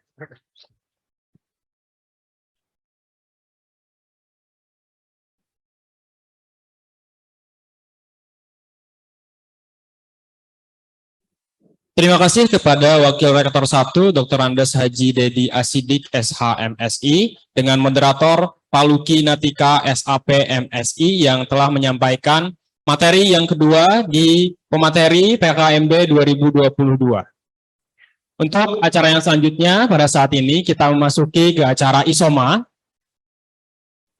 Terima kasih kepada Wakil Rektor 1, Dr. Andes Haji Dedi Asidik, SHMSI, dengan moderator Paluki Natika, SAP MSI, yang telah menyampaikan materi yang kedua di pemateri PKMB 2022. Untuk acara yang selanjutnya, pada saat ini kita memasuki ke acara ISOMA.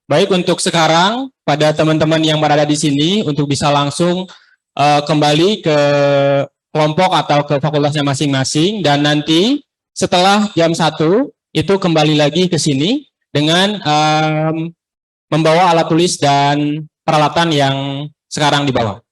Baik, untuk sekarang, pada teman-teman yang berada di sini, untuk bisa langsung kembali ke kelompok atau ke fakultasnya masing-masing, dan nanti setelah jam 1 itu kembali lagi ke sini dengan membawa alat tulis dan peralatan yang sekarang dibawa.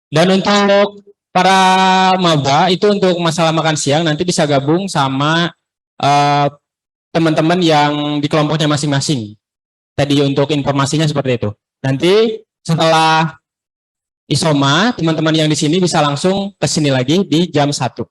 Dan untuk para maba itu untuk masalah makan siang nanti bisa gabung sama teman-teman yang di kelompoknya masing-masing. Tadi untuk informasinya seperti itu. Nanti setelah ISOMA, teman-teman yang di sini bisa langsung ke sini lagi di jam 1.